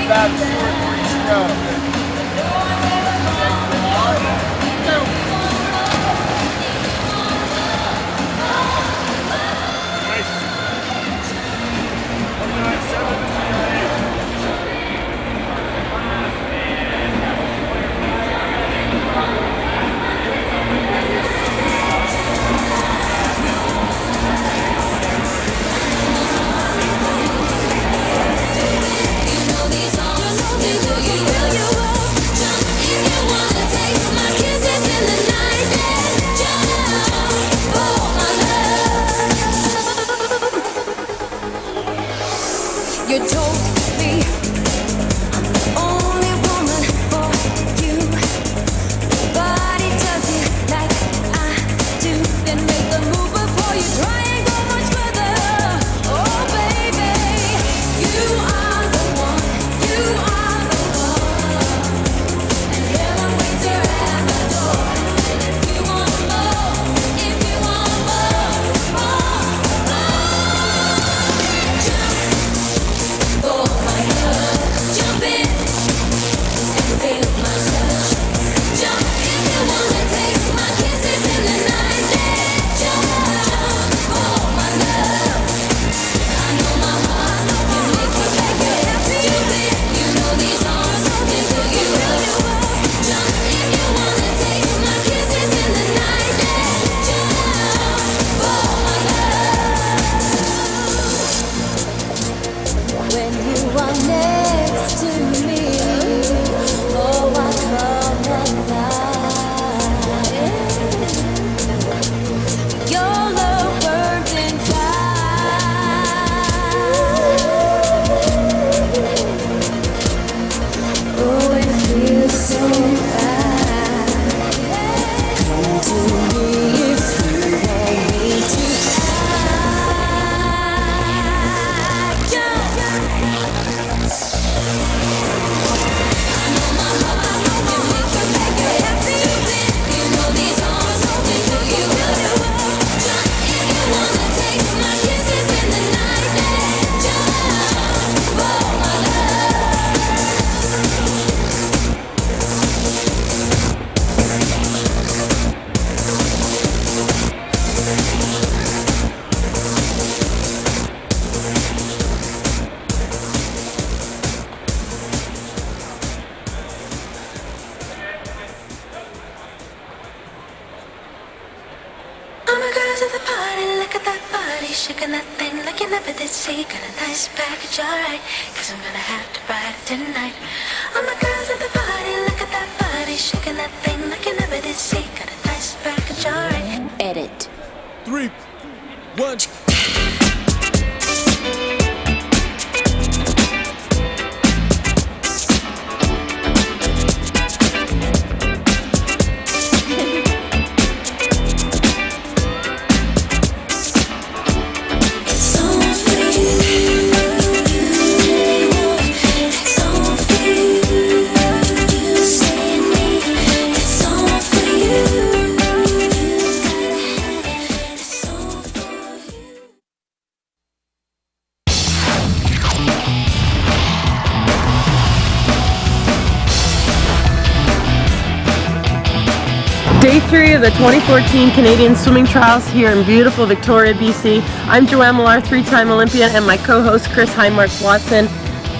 about 2 or 3 strokes. You told me I'm the only woman for you. Nobody does it like I do. Then make the move before you try and go much further. Oh baby, you are the one. You are the one. And heaven waits around the door. And if you want more, if you want more, for my love, jump in and feel my touch. Jump if you wanna taste my kisses in the night. Jump for my love. I know my heart can make you like it. Jump in, you know these arms open for you. Jump if you wanna taste my kisses in the night. Jump for my love. When you are next to me, oh, I come alive. Your love burns inside. Oh, it feels so right. Come to me if you want me to. Shaking that thing like you never did see. Got a nice package, alright, cause I'm gonna have to ride it tonight. All my girls at the party, look at that body. Shaking that thing like you never did see. Got a nice package, alright. Edit. 3, 1. Day 3 of the 2014 Canadian Swimming Trials here in beautiful Victoria, BC. I'm Joanne Millar, 3-time Olympian, and my co-host Chris Highmark-Watson.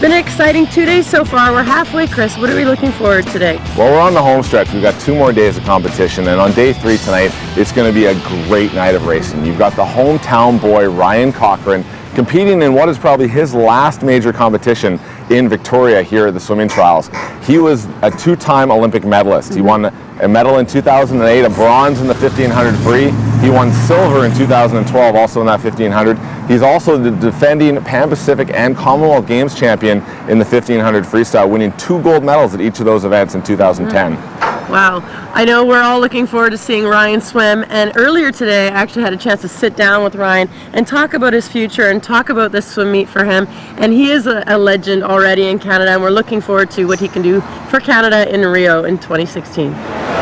Been an exciting 2 days so far. We're halfway, Chris. What are we looking forward to today? Well, we're on the home stretch. We've got 2 more days of competition, and on day 3 tonight, it's going to be a great night of racing. You've got the hometown boy, Ryan Cochrane, competing in what is probably his last major competition in Victoria here at the swimming trials. He was a 2-time Olympic medalist. He won a medal in 2008, a bronze in the 1500 free. He won silver in 2012, also in that 1500. He's also the defending Pan Pacific and Commonwealth Games champion in the 1500 freestyle, winning 2 gold medals at each of those events in 2010. Wow. I know we're all looking forward to seeing Ryan swim, and earlier today I actually had a chance to sit down with Ryan and talk about his future and talk about this swim meet for him, and he is a legend already in Canada, and we're looking forward to what he can do for Canada in Rio in 2016.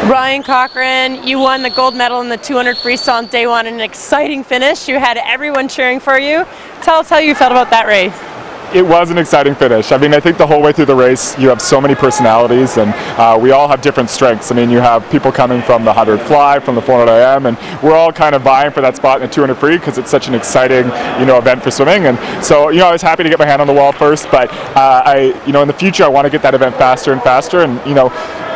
Ryan Cochrane, you won the gold medal in the 200 freestyle on day 1 in an exciting finish. You had everyone cheering for you. Tell us how you felt about that race. It was an exciting finish. I mean, I think the whole way through the race, you have so many personalities, and we all have different strengths. I mean, you have people coming from the 100 fly, from the 400 IM, and we're all kind of vying for that spot in the 200 free because it's such an exciting, event for swimming. And so, I was happy to get my hand on the wall first, but in the future, I want to get that event faster and faster, and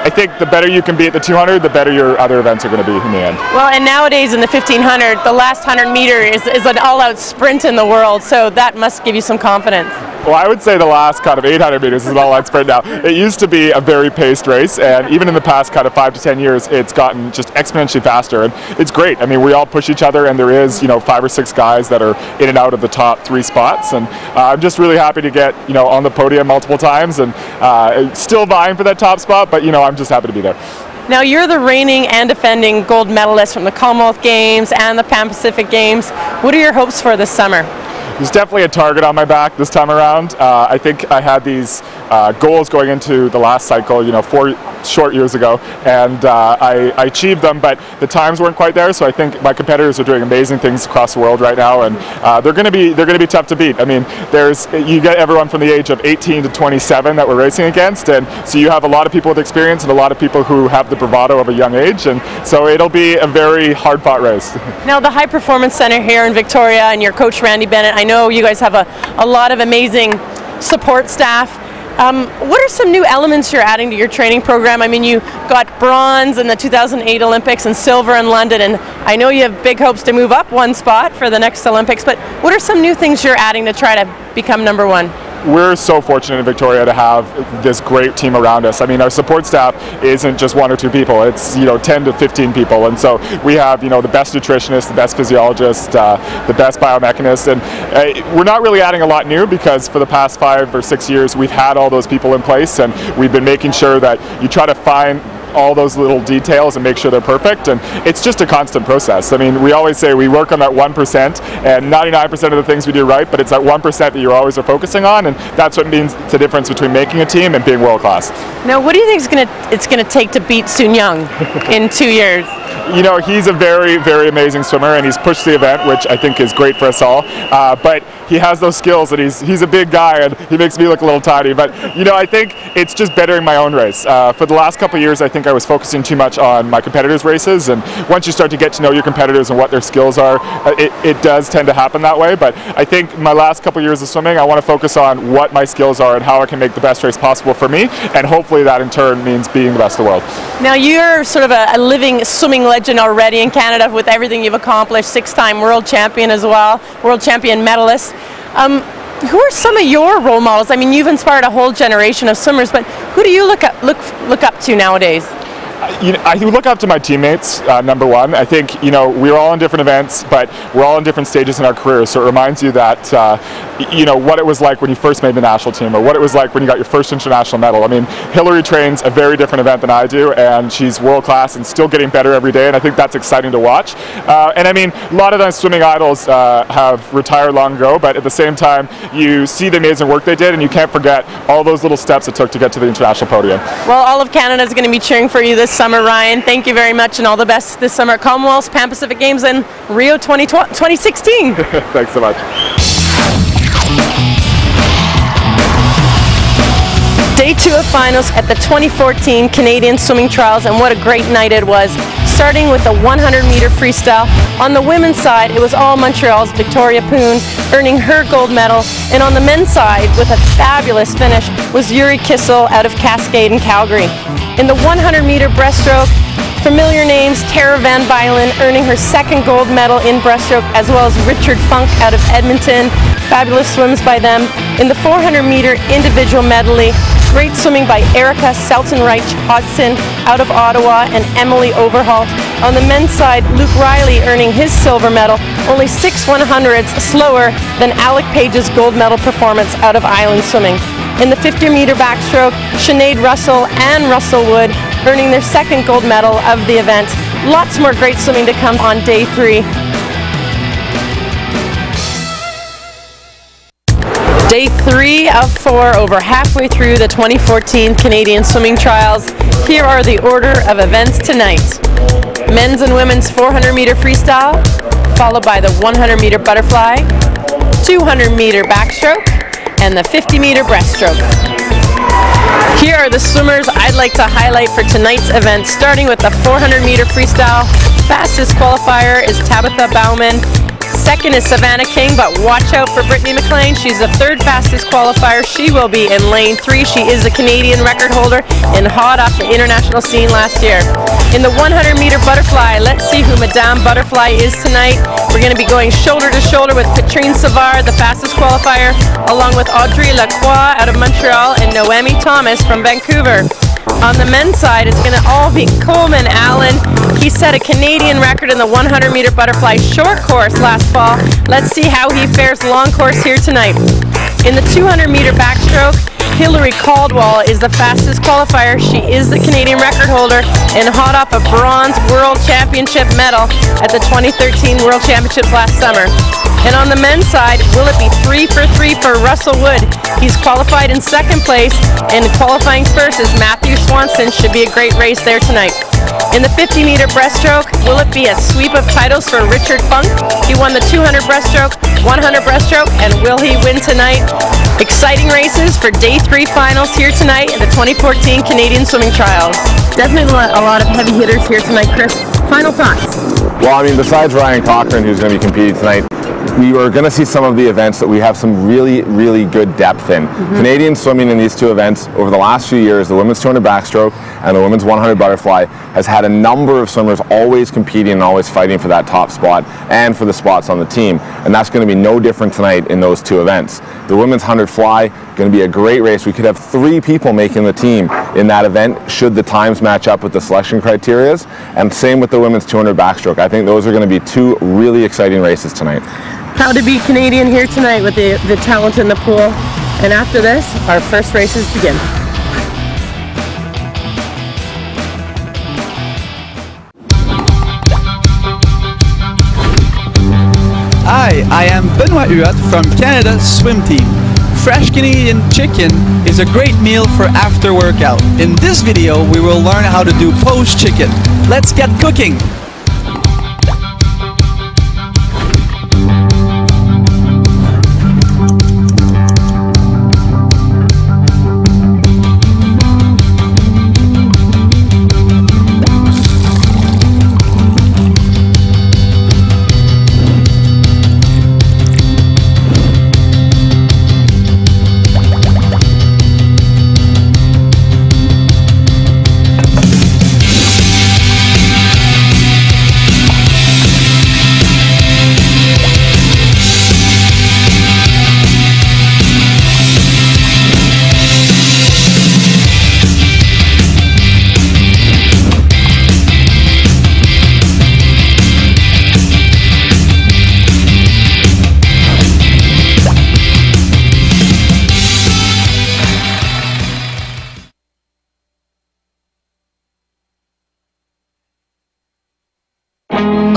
I think the better you can be at the 200, the better your other events are going to be in the end. Well, and nowadays in the 1500, the last 100 meter is an all-out sprint in the world, so that must give you some confidence. Well, I would say the last kind of 800 meters is an all-out sprint now. It used to be a very paced race, and even in the past kind of 5 to 10 years, it's gotten just exponentially faster, and it's great. I mean, we all push each other, and there is, 5 or 6 guys that are in and out of the top 3 spots, and I'm just really happy to get, on the podium multiple times, and still vying for that top spot, but, I'm just happy to be there. Now, you're the reigning and defending gold medalist from the Commonwealth Games and the Pan Pacific Games. What are your hopes for this summer? There's definitely a target on my back this time around. I think I had these goals going into the last cycle, 4 short years ago, and I achieved them, but the times weren't quite there. So I think my competitors are doing amazing things across the world right now, and they're going to be tough to beat. I mean, you get everyone from the age of 18 to 27 that we're racing against, and so you have a lot of people with experience and a lot of people who have the bravado of a young age, and so it'll be a very hard-fought race. Now, the High Performance Center here in Victoria and your coach Randy Bennett, I know you guys have a lot of amazing support staff. What are some new elements you're adding to your training program? I mean, you got bronze in the 2008 Olympics and silver in London, and I know you have big hopes to move up one spot for the next Olympics, but what are some new things you're adding to try to become number one? We're so fortunate in Victoria to have this great team around us. I mean, our support staff isn't just 1 or 2 people, it's 10 to 15 people, and so we have the best nutritionist, the best physiologist, the best biomechanist, and we're not really adding a lot new because for the past 5 or 6 years we've had all those people in place, and we've been making sure that you try to find all those little details and make sure they're perfect, and it's just a constant process. I mean, we always say we work on that 1%, and 99% of the things we do right, but it's that 1% that you always are focusing on, and that's what means the difference between making a team and being world class. Now, what do you think it's gonna take to beat Sun Young in 2 years? He's a very, very amazing swimmer, and he's pushed the event, which I think is great for us all. But he has those skills, and he's a big guy, and he makes me look a little tiny. But I think it's just bettering my own race. For the last couple of years, I think I was focusing too much on my competitors' races, and once you start to get to know your competitors and what their skills are, it does tend to happen that way. But I think my last couple of years of swimming, I want to focus on what my skills are and how I can make the best race possible for me, and hopefully that in turn means being the best in the world. Now, you're sort of a living swimming legend already in Canada with everything you've accomplished, 6-time world champion as well, world champion medalist. Who are some of your role models? I mean, you've inspired a whole generation of swimmers, but who do you look up to nowadays? I look up to my teammates, number one. I think, we're all in different events, but we're all in different stages in our careers, so it reminds you that, what it was like when you first made the national team, or what it was like when you got your first international medal. I mean, Hillary trains a very different event than I do, and she's world-class and still getting better every day, and I think that's exciting to watch. And I mean, a lot of the swimming idols have retired long ago, but at the same time, you see the amazing work they did, and you can't forget all those little steps it took to get to the international podium. Well, all of Canada is going to be cheering for you this summer, Ryan. Thank you very much, and all the best this summer at Commonwealth, Pan Pacific Games, and Rio 2016. Thanks so much. Day 2 of finals at the 2014 Canadian Swimming Trials, and what a great night it was. Starting with the 100-meter freestyle. On the women's side, it was all Montreal's Victoria Poon earning her gold medal, and on the men's side, with a fabulous finish, was Yuri Kissel out of Cascade in Calgary. In the 100-meter breaststroke, familiar names, Tara Van Bylen earning her 2nd gold medal in breaststroke, as well as Richard Funk out of Edmonton. Fabulous swims by them. In the 400-meter individual medley, great swimming by Erica Seltenreich Hodgson out of Ottawa and Emily Overholt. On the men's side, Luke Riley earning his silver medal, only 6 100ths slower than Alec Page's gold medal performance out of Island Swimming. In the 50-meter backstroke, Sinead Russell and Russell Wood earning their 2nd gold medal of the event. Lots more great swimming to come on day 3. Day 3 of 4, over halfway through the 2014 Canadian Swimming Trials. Here are the order of events tonight. Men's and women's 400-meter freestyle, followed by the 100-meter butterfly, 200-meter backstroke, and the 50-meter breaststroke. Here are the swimmers I'd like to highlight for tonight's event, starting with the 400-meter freestyle. Fastest qualifier is Tabitha Bauman. Second is Savannah King, but watch out for Brittany McLean. She's the third fastest qualifier. She will be in lane 3. She is the Canadian record holder and hot off the international scene last year. In the 100-meter butterfly, let's see who Madame Butterfly is tonight. We're going to be going shoulder to shoulder with Katrine Savard, the fastest qualifier, along with Audrey Lacroix out of Montreal and Noemi Thomas from Vancouver. On the men's side, it's going to all be Coleman Allen. He set a Canadian record in the 100-meter butterfly short course last fall. Let's see how he fares long course here tonight. In the 200-meter backstroke, Hillary Caldwell is the fastest qualifier. She is the Canadian record holder and hot off a bronze World Championship medal at the 2013 World Championships last summer. And on the men's side, will it be 3 for 3 for Russell Wood? He's qualified in second place, and qualifying first is Matthew Swanson. Should be a great race there tonight. In the 50-meter breaststroke, will it be a sweep of titles for Richard Funk? He won the 200 breaststroke, 100 breaststroke, and will he win tonight? Exciting races for Day 3 finals here tonight at the 2014 Canadian Swimming Trials. Definitely a lot of heavy hitters here tonight, Chris. Final thoughts? Well, I mean, besides Ryan Cochran, who's going to be competing tonight, we are going to see some of the events that we have some really, really good depth in. Canadian swimming in these two events over the last few years, the women's 200 backstroke and the women's 100 butterfly, has had a number of swimmers always competing and always fighting for that top spot and for the spots on the team. And that's going to be no different tonight in those two events. The women's 100 fly, going to be a great race. We could have 3 people making the team in that event should the times match up with the selection criteria. And same with the women's 200 backstroke. I think those are going to be 2 really exciting races tonight. Proud to be Canadian here tonight with the talent in the pool. And after this, our first races begin. Hi, I am Benoit Huot from Canada's swim team. Fresh Canadian chicken is a great meal for after workout. In this video, we will learn how to do poached chicken. Let's get cooking!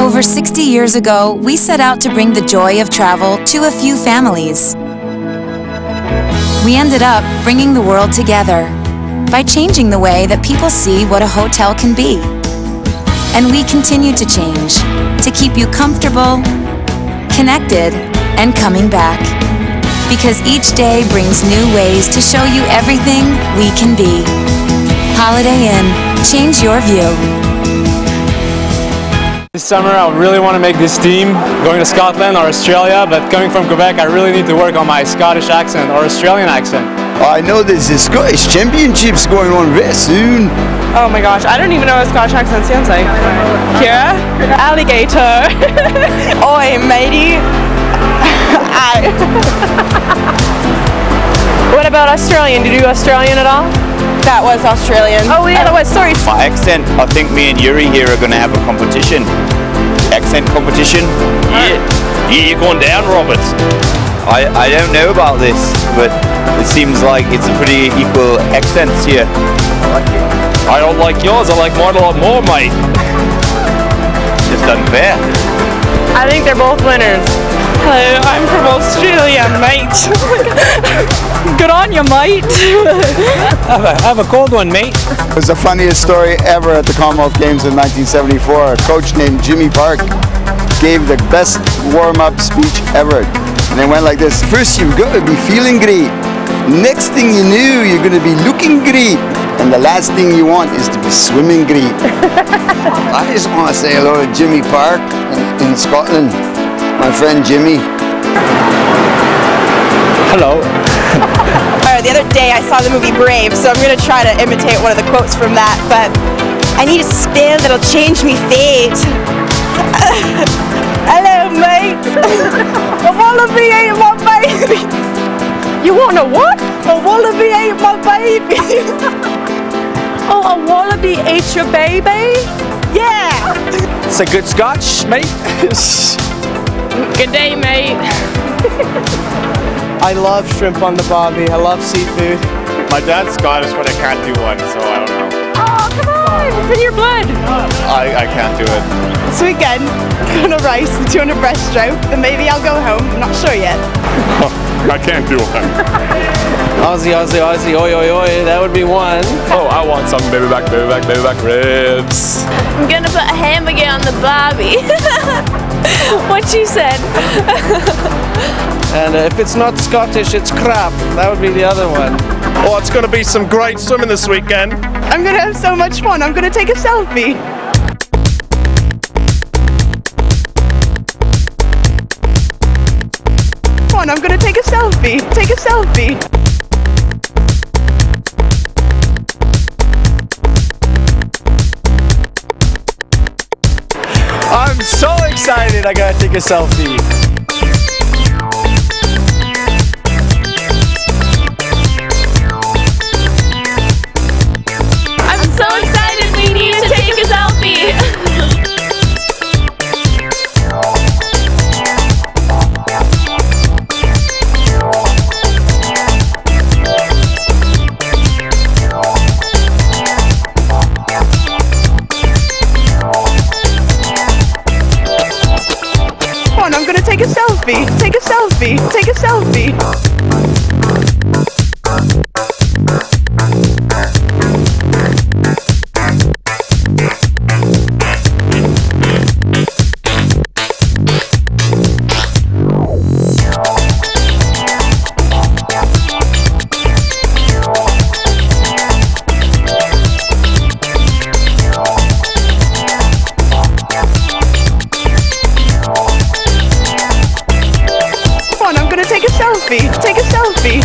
Over 60 years ago, we set out to bring the joy of travel to a few families. We ended up bringing the world together by changing the way that people see what a hotel can be. And we continue to change to keep you comfortable, connected, and coming back. Because each day brings new ways to show you everything we can be. Holiday Inn, change your view. This summer I really want to make this team, going to Scotland or Australia, but coming from Quebec I really need to work on my Scottish accent or Australian accent. I know there's the Scottish Championships going on very soon. Oh my gosh, I don't even know what Scottish accent sounds like. Kira? Alligator. Oi, matey. Aye. What about Australian? Did you do Australian at all? That was Australian. Oh yeah, that was, sorry. My accent, I think me and Yuri here are going to have a competition. Accent competition? Yeah. You're going down, Roberts. I don't know about this, but it seems like it's a pretty equal accents here. I like it. I don't like yours, I like mine a lot more, mate. Just unfair. I think they're both winners. Hello, I'm from Australia, mate. Good on you, mate. have a cold one, mate. It was the funniest story ever at the Commonwealth Games in 1974. A coach named Jimmy Park gave the best warm-up speech ever. And it went like this: first you've got to be feeling great. Next thing you knew, you're going to be looking great. And the last thing you want is to be swimming great. I just want to say hello to Jimmy Park in Scotland. My friend Jimmy. Hello. The other day I saw the movie Brave, so I'm going to try to imitate one of the quotes from that, but I need a spell that'll change me fate. Hello, mate. A wallaby ate my baby. You want a what? A wallaby ate my baby. Oh, a wallaby ate your baby? Yeah. It's a good scotch, mate. Good day, mate. I love shrimp on the barbie. I love seafood. My dad's Scottish, but I can't do one, so I don't know. Oh, come on! It's in your blood. I can't do it. This weekend, going to rice and 200 breaststroke, and maybe I'll go home. I'm not sure yet. I can't do one. Aussie, Aussie, Aussie, oi, oi, oi. That would be one. Oh, I want some baby back ribs. I'm gonna put a hamburger on the barbie. What she said. And if it's not Scottish, it's crap. That would be the other one. Oh, it's going to be some great swimming this weekend. I'm going to have so much fun. I'm going to take a selfie. Fun. I'm going to take a selfie. Take a selfie. I'm so excited. I gotta take a selfie. Take a selfie. Take a selfie. Take a selfie. Take a selfie.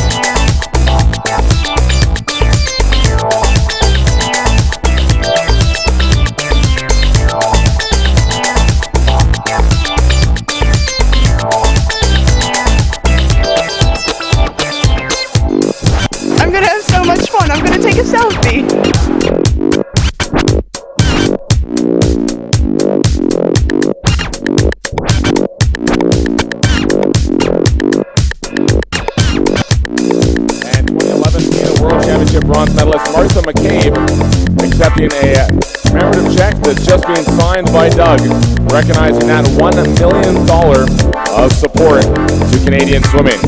I'm gonna have so much fun. I'm gonna take a selfie. Bronze medalist Martha McCabe accepting a commemorative check that's just being signed by Doug, recognizing that $1 million of support to Canadian swimming.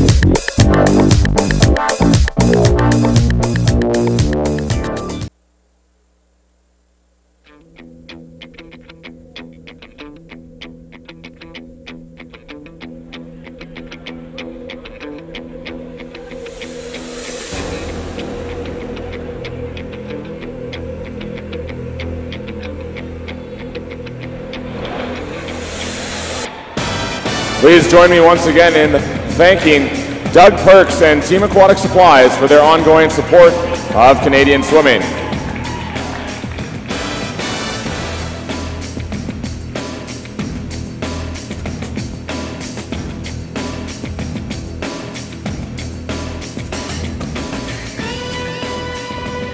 Please join me once again in thanking Doug Perks and Team Aquatic Supplies for their ongoing support of Canadian swimming.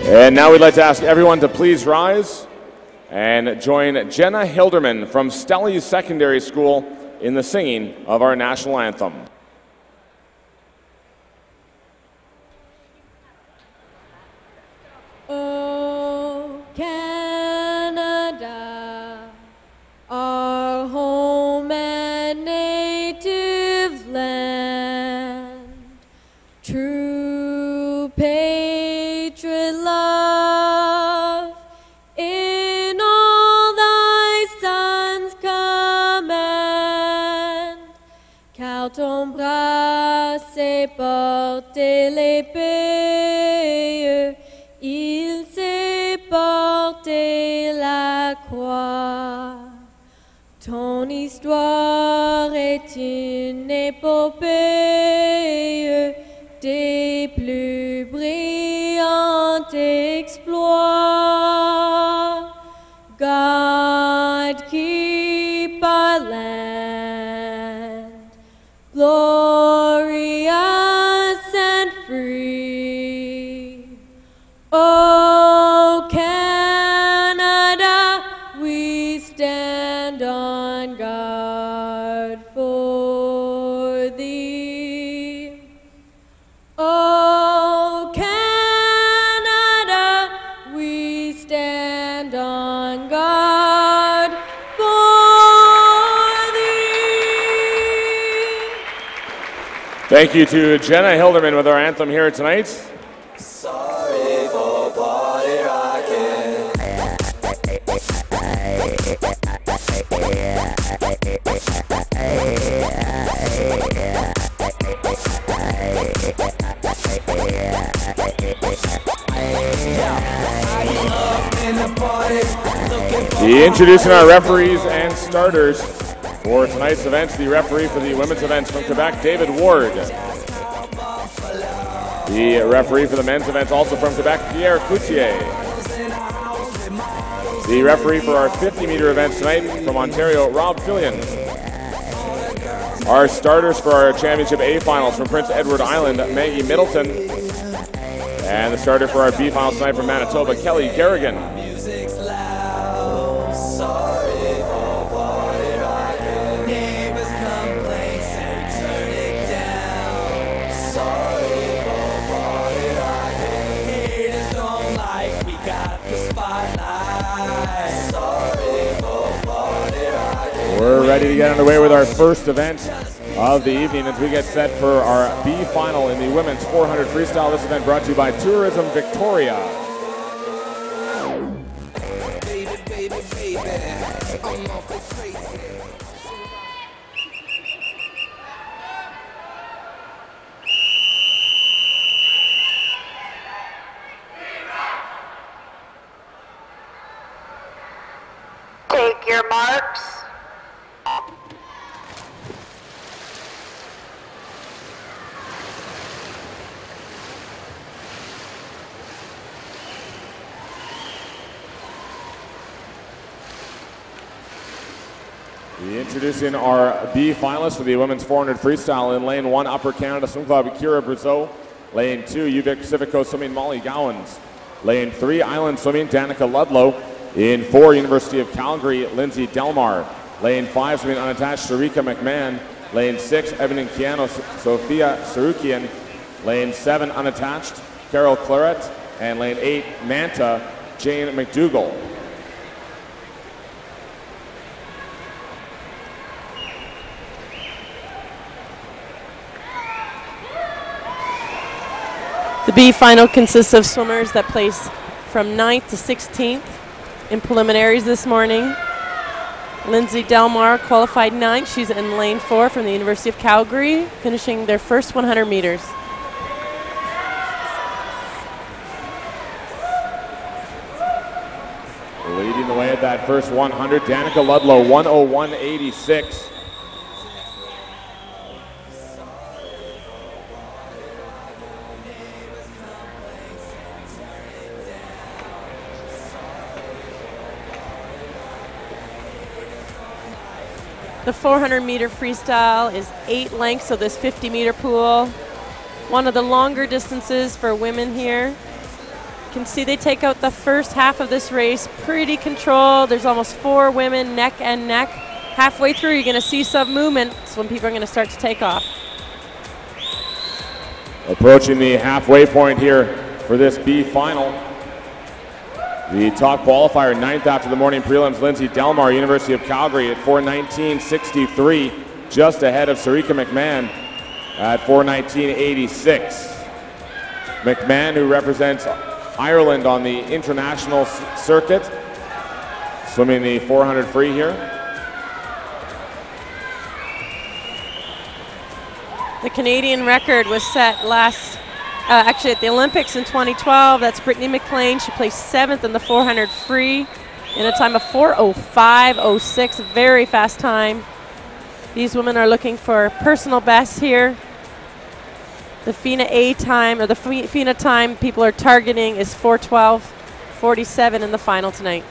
And now we'd like to ask everyone to please rise and join Jenna Hilderman from Stellies Secondary School in the singing of our national anthem. Oh, Canada, our home and native land, true patriot love, in all thy sons command, car ton bras sait porter l'épée. Ton histoire est une épopée des plus brillants exploits. God keep our land glorious and free. Oh, Canada, we stand on guard for thee. Oh, Canada, we stand on guard for thee. Thank you to Jenna Hilderman with our anthem here tonight. Sorry for party rocking. Introducing our referees and starters for tonight's events. The referee for the women's events from Quebec, David Ward. The referee for the men's events, also from Quebec, Pierre Coutier. The referee for our 50-meter events tonight from Ontario, Rob Fillion. Our starters for our Championship A finals from Prince Edward Island, Maggie Middleton. And the starter for our B finals tonight from Manitoba, Kelly Garrigan. We're ready to get underway with our first event of the evening as we get set for our B final in the women's 400 freestyle. This event brought to you by Tourism Victoria. Take your marks. Introducing our B finalists for the women's 400 freestyle in lane 1, Upper Canada Swim Club, Kira Brazeau. Lane 2, UVic Pacific Coast Swimming, Molly Gowans. Lane 3, Island Swimming, Danica Ludlow. In 4, University of Calgary, Lindsay Delmar. Lane 5, swimming unattached, Sarika McMahon. Lane 6, Evan and Keanu, Sophia Sarukian. Lane 7, unattached, Carol Claret. And lane 8, Manta, Jane McDougall. The B final consists of swimmers that place from 9th to 16th in preliminaries this morning. Lindsay Delmar qualified 9th. She's in lane 4 from the University of Calgary, finishing their first 100 meters. Leading the way at that first 100, Danica Ludlow, 101.86. The 400-meter freestyle is 8 lengths, so this 50-meter pool. One of the longer distances for women here. You can see they take out the first half of this race pretty controlled. There's almost 4 women neck and neck. Halfway through, you're going to see some movement. That's when people are going to start to take off. Approaching the halfway point here for this B final. The top qualifier, 9th after the morning prelims, Lindsay Delmar, University of Calgary at 4:19.63, just ahead of Sarika McMahon at 4:19.86. McMahon, who represents Ireland on the international circuit, swimming the 400 free here. The Canadian record was set actually at the Olympics in 2012. That's Brittany McLean. She placed 7th in the 400 free. in a time of 4:05.06, very fast time. These women are looking for personal bests here. The FINA A time, or the FINA time people are targeting is 4:12.47 in the final tonight.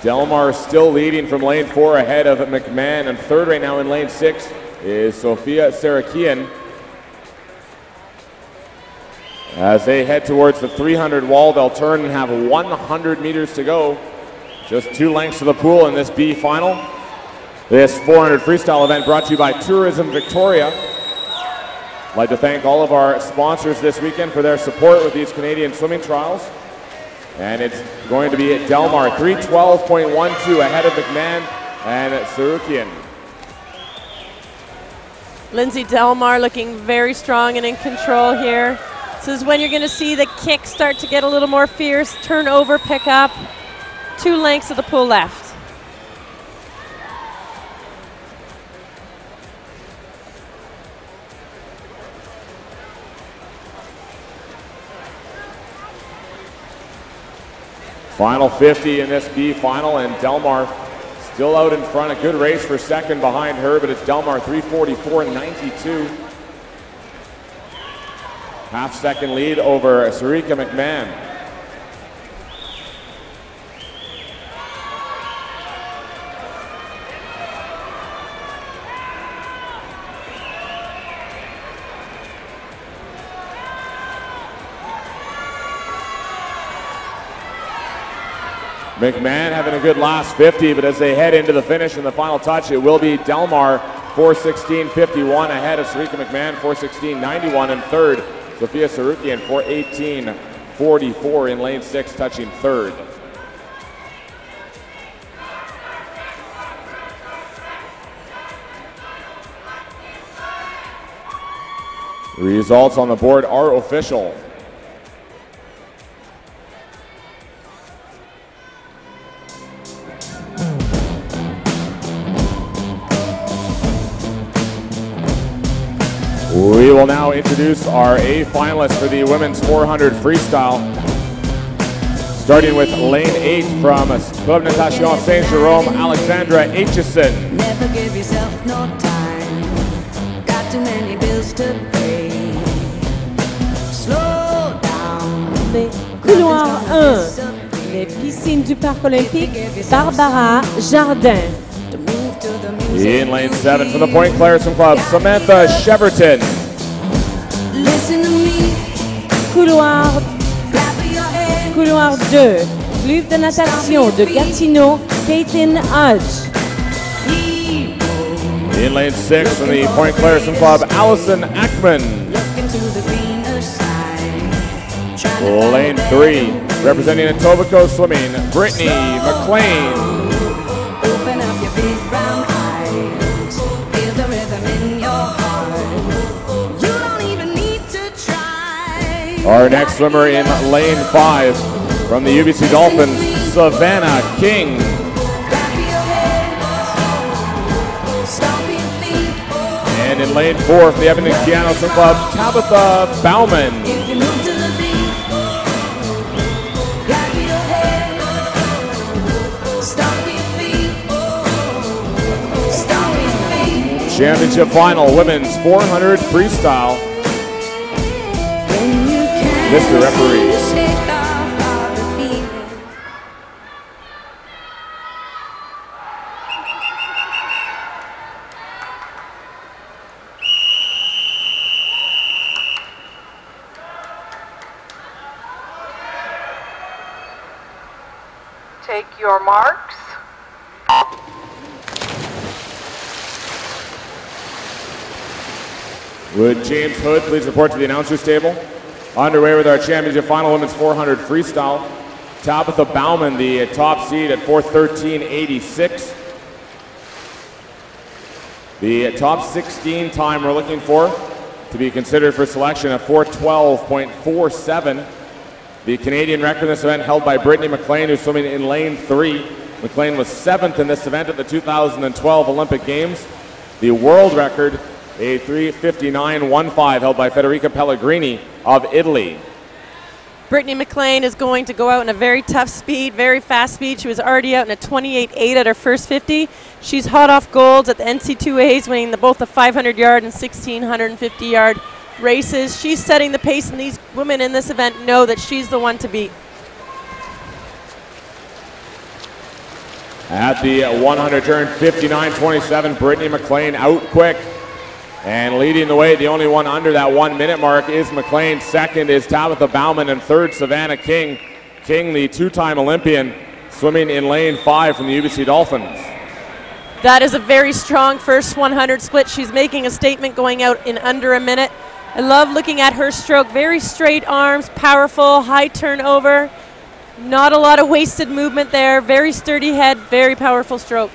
Delmar still leading from lane 4 ahead of McMahon, and third right now in lane 6 is Sofia Sarakian. As they head towards the 300 wall, they'll turn and have 100 meters to go. Just 2 lengths to the pool in this B final. This 400 freestyle event brought to you by Tourism Victoria. I'd like to thank all of our sponsors this weekend for their support with these Canadian swimming trials. And it's going to be at Delmar, 3:12.12 ahead of McMahon and Sarukian. Lindsay Delmar looking very strong and in control here. This is when you're going to see the kick start to get a little more fierce, turn over, pick up. 2 lengths of the pool left. Final 50 in this B final, and Delmar still out in front. A good race for second behind her, but it's Delmar 3:44.92. Half-second lead over Sarika McMahon. McMahon having a good last 50, but as they head into the finish and the final touch, it will be Delmar 4:16.51 ahead of Sarika McMahon, 4:16.91 in third. Sophia Sarukian 4:18.44 in lane 6, touching third. Results on the board are official. We will now introduce our A finalists for the women's 400 freestyle. Starting with lane 8 from Club Natation Saint-Jérôme, Alexandra Aitchison. Never give yourself no time. Got too many bills to pay. Slow down. Couloir 1, les piscines du Parc Olympique, Barbara Jardin. In lane 7 for the Point Claire Swim Club, Samantha Cheverton. Listen to me. Couloir 2, Club de natation de Gatineau, Caitlin Hodge. In lane 6 from the Point Claire Swim Club, Allison Ackman. Lane 3, representing Etobicoke Swimming, Brittany McLean. Open up your big brown eyes. Feel the rhythm in your heart. You don't even need to try. Our next swimmer in lane 5 from the UBC Dolphins, Savannah King. And in lane 4 from the Edmonton Piano Swim Club, Tabitha Bauman. Championship final, women's 400 freestyle. Mr. Referee. Take your marks. Would James Hood please report to the announcer's table? Underway with our championship final, women's 400 freestyle. Tabitha Bauman, the top seed at 4:13.86. The top 16 time we're looking for to be considered for selection at 4:12.47. The Canadian record in this event held by Brittany McLean, who's swimming in lane 3. McLean was 7th in this event at the 2012 Olympic Games. The world record, a 3:59.15 held by Federica Pellegrini of Italy. Brittany McLean is going to go out in a very tough speed, very fast speed. She was already out in a 28.8 at her first 50. She's hot off golds at the NC2As, winning both the 500-yard and 1,650-yard races. She's setting the pace, and these women in this event know that she's the one to beat. At the 100 turn, 59.27, Brittany McLean out quick. And leading the way, the only one under that 1 minute mark is McLean. Second is Tabitha Bauman, and third, Savannah King. King, the two-time Olympian, swimming in lane 5 from the UBC Dolphins. That is a very strong first 100 split. She's making a statement going out in under a minute. I love looking at her stroke. Very straight arms, powerful, high turnover. Not a lot of wasted movement there. Very sturdy head, very powerful stroke.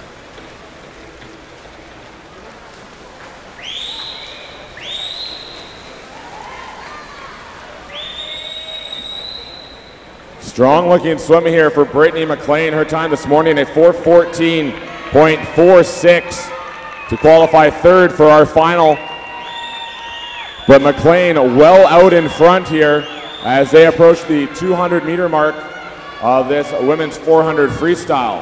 Strong looking swim here for Brittany McLean. Her time this morning a 4:14.46 to qualify third for our final. But McLean well out in front here as they approach the 200-meter mark of this women's 400 freestyle.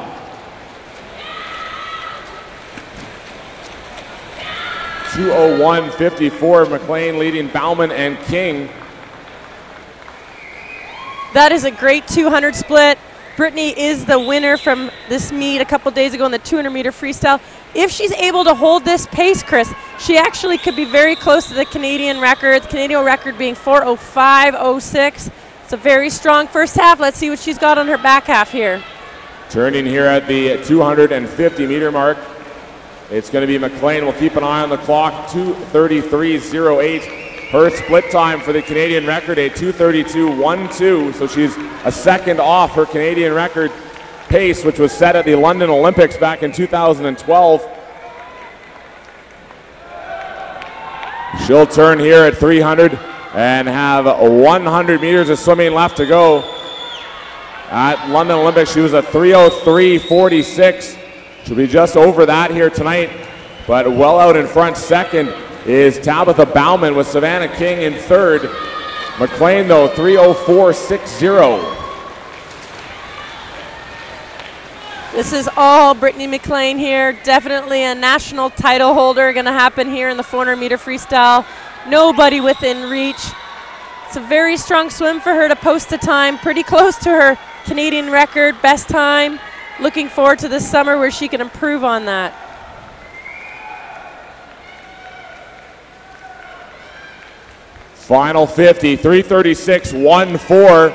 (2:01.54), McLean leading Bauman and King. That is a great 200 split. Brittany is the winner from this meet a couple days ago in the 200-meter freestyle. If she's able to hold this pace, Chris, she actually could be very close to the Canadian record. The Canadian record being 4:05.06. It's a very strong first half. Let's see what she's got on her back half here. Turning here at the 250-meter mark, it's going to be McLean. We'll keep an eye on the clock. 2:33.08. Her split time for the Canadian record, a 2:32.12, so she's a second off her Canadian record pace, which was set at the London Olympics back in 2012. She'll turn here at 300 and have 100 meters of swimming left to go. At London Olympics, she was a 3:03.46. She'll be just over that here tonight, but well out in front. Second is Tabitha Bauman with Savannah King in third. McLean, though, 3:04.60. This is all Brittany McLean here. Definitely a national title holder going to happen here in the 400-meter freestyle. Nobody within reach. It's a very strong swim for her to post a time pretty close to her Canadian record, best time. Looking forward to this summer where she can improve on that. Final 50, 3:36.14.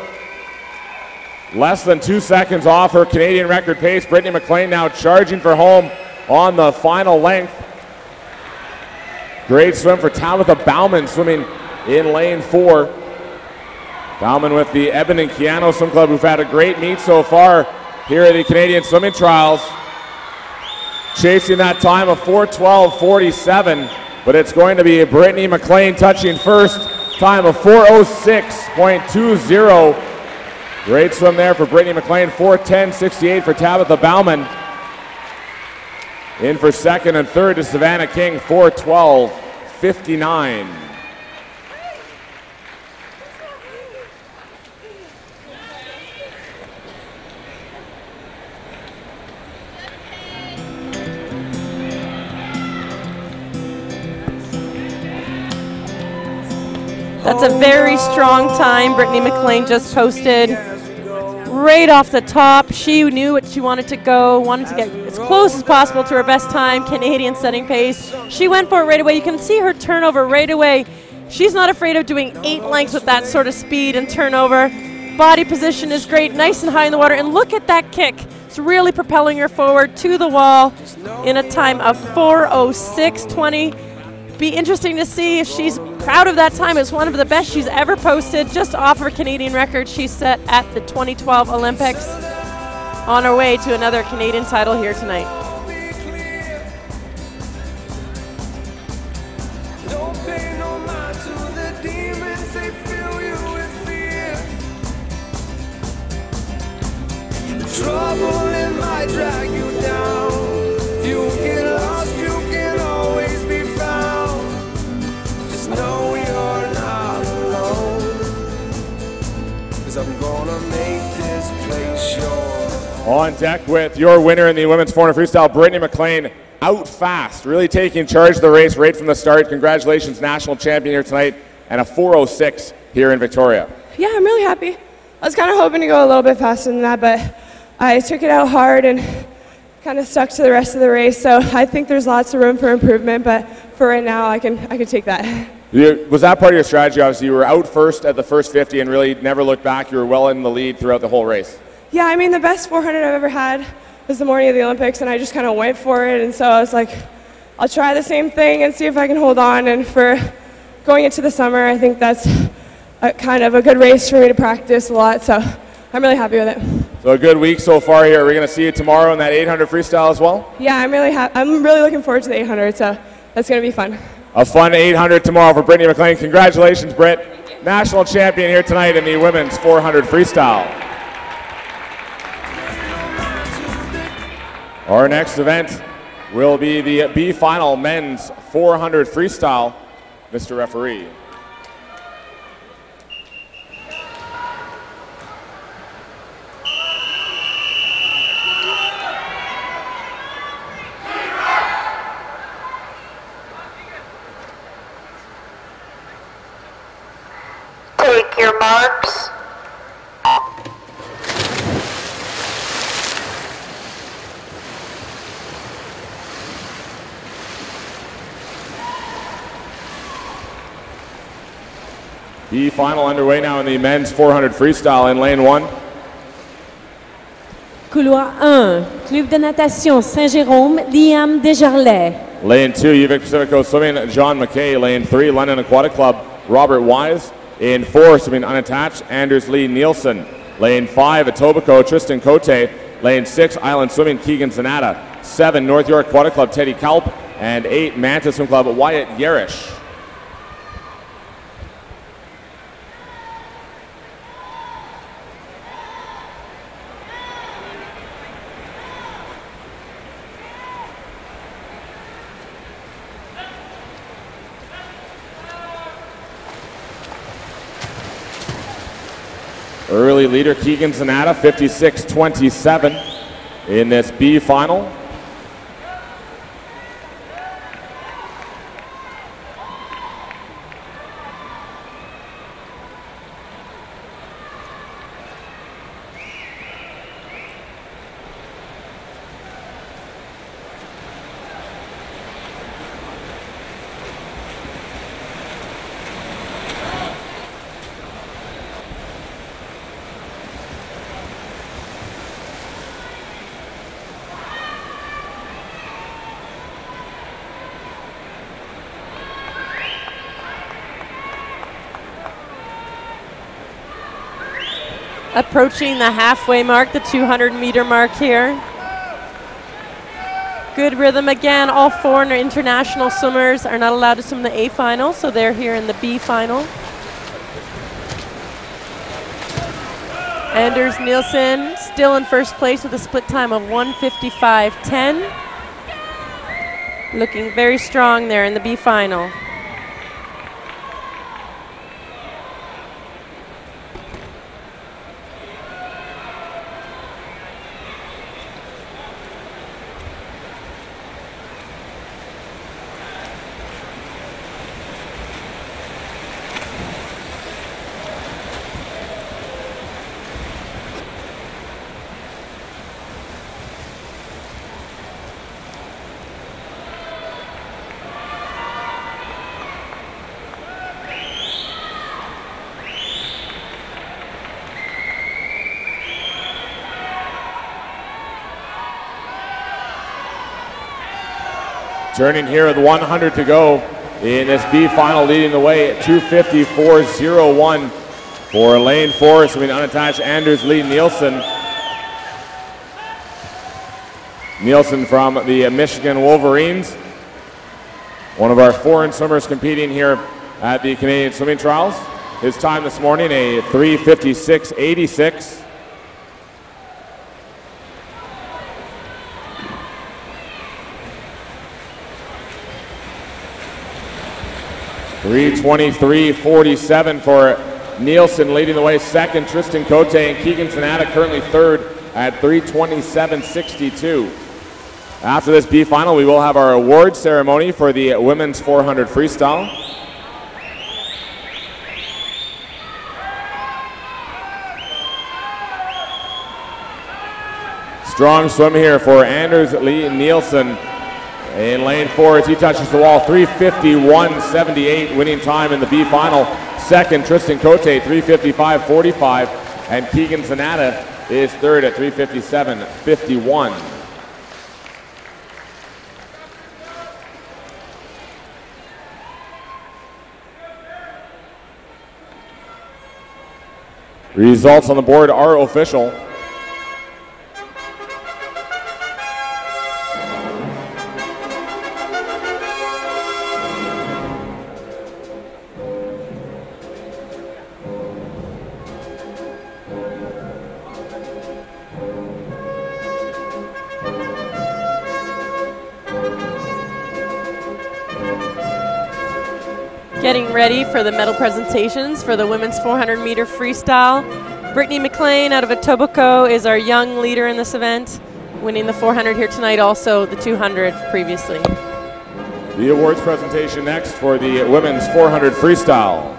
Less than 2 seconds off her Canadian record pace. Brittany McLean now charging for home on the final length. Great swim for Tabitha Bauman, swimming in lane 4. Bauman with the Eben and Keano Swim Club, who've had a great meet so far here at the Canadian Swimming Trials. Chasing that time of 4:12.47, but it's going to be Brittany McLean touching first. Time of 4:06.20. Great swim there for Brittany McLean. 4:10.68 for Tabitha Bauman. In for second and third is Savannah King, 4:12.59. That's a very strong time Brittany McLean just posted. Right off the top, she knew what she wanted to go, wanted to get as close as possible to her best time, Canadian setting pace. She went for it right away. You can see her turnover right away. She's not afraid of doing 8 lengths with that sort of speed and turnover. Body position is great, nice and high in the water, and look at that kick. It's really propelling her forward to the wall in a time of 4:06.20. Be interesting to see if she's proud of that time. It's one of the best she's ever posted, just off her Canadian record she set at the 2012 Olympics. On her way to another Canadian title here tonight. Trouble it might drag you down. You get lost, you can always be found. Just know you're not alone. 'cause I'm gonna make this place yours. On deck with your winner in the women's 400 freestyle, Brittany McLean, out fast, really taking charge of the race right from the start. Congratulations, national champion here tonight, and a 4:06 here in Victoria. Yeah, I'm really happy. I was kind of hoping to go a little bit faster than that, but I took it out hard and kind of stuck to the rest of the race. So I think there's lots of room for improvement, but for right now, I can take that. Was that part of your strategy? Obviously, you were out first at the first 50 and really never looked back. You were well in the lead throughout the whole race. Yeah, I mean, the best 400 I've ever had was the morning of the Olympics, and I just kind of went for it. And so I was like, I'll try the same thing and see if I can hold on. And for going into the summer, I think that's kind of a good race for me to practice a lot. So I'm really happy with it. So a good week so far here. We're going to see you tomorrow in that 800 freestyle as well? Yeah, I'm really looking forward to the 800, so that's going to be fun. A fun 800 tomorrow for Brittany McLean. Congratulations, Britt. National champion here tonight in the women's 400 freestyle. Our next event will be the B final men's 400 freestyle. Mr. Referee. Take your marks. The final underway now in the men's 400 freestyle in lane 1. Couloir 1, Club de natation Saint-Jérôme, Liam Desjarlais. Lane 2, UVic Pacifico Swimming, John McKay. Lane 3, London Aquatic Club, Robert Wise. In 4, swimming unattached, Anders Lee Nielsen. Lane 5, Etobicoke, Tristan Cote. Lane 6, Island Swimming, Keegan Zanata. 7, North York Aquatic Club, Teddy Kalp. And 8, Manta Swim Club, Wyatt Yerish. Early leader Keegan Zanata, 56-27 in this B final. Approaching the halfway mark, the 200-meter mark here. Good rhythm again. All 4 international swimmers are not allowed to swim the A final, so they're here in the B final. Anders Nielsen still in first place with a split time of 1:55.10. Looking very strong there in the B final. Turning here with 100 to go in this B final, leading the way at 2:54.01 for lane 4, swimming unattached, Anders Lee Nielsen. Nielsen from the Michigan Wolverines, one of our foreign swimmers competing here at the Canadian Swimming Trials. His time this morning, a 3:56.86. 3:23.47 for Nielsen leading the way second. Tristan Cote and Keegan Zanata currently third at 3:27.62. After this B final, we will have our award ceremony for the women's 400 freestyle. Strong swim here for Anders Lee Nielsen in lane 4 as he touches the wall. 3:51.78 winning time in the B final. Second, Tristan Cote, 3:55.45, and Keegan Zanata is third at 3:57.51. Results on the board are official. Getting ready for the medal presentations for the women's 400-meter freestyle. Brittany McLean out of Etobicoke is our young leader in this event, winning the 400 here tonight, also the 200 previously. The awards presentation next for the women's 400 freestyle.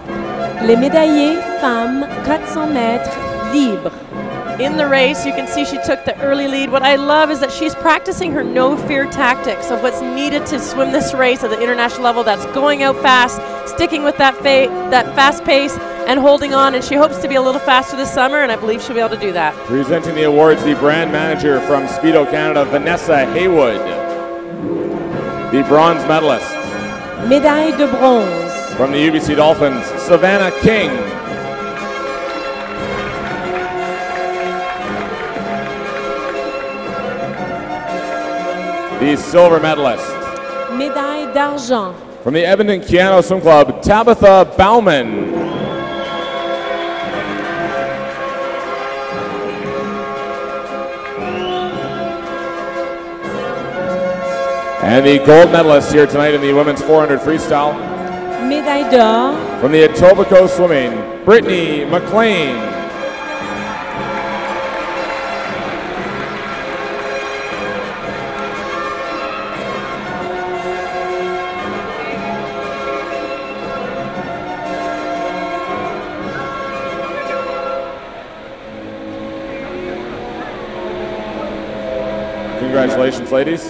Les médaillés femmes 400 mètres libre. In the race, you can see she took the early lead. What I love is that she's practicing her no-fear tactics of what's needed to swim this race at the international level. That's going out fast, sticking with that fast pace, and holding on. And she hopes to be a little faster this summer, and I believe she'll be able to do that. Presenting the awards, the brand manager from Speedo Canada, Vanessa Haywood. The bronze medalist. Médaille de bronze. From the UBC Dolphins, Savannah King. The silver medalist. Médaille d'argent. From the Edmonton Keano Swim Club, Tabitha Bauman. And the gold medalist here tonight in the women's 400 freestyle. Médaille d'or. From the Etobicoke Swimming, Brittany McLean. Congratulations, ladies.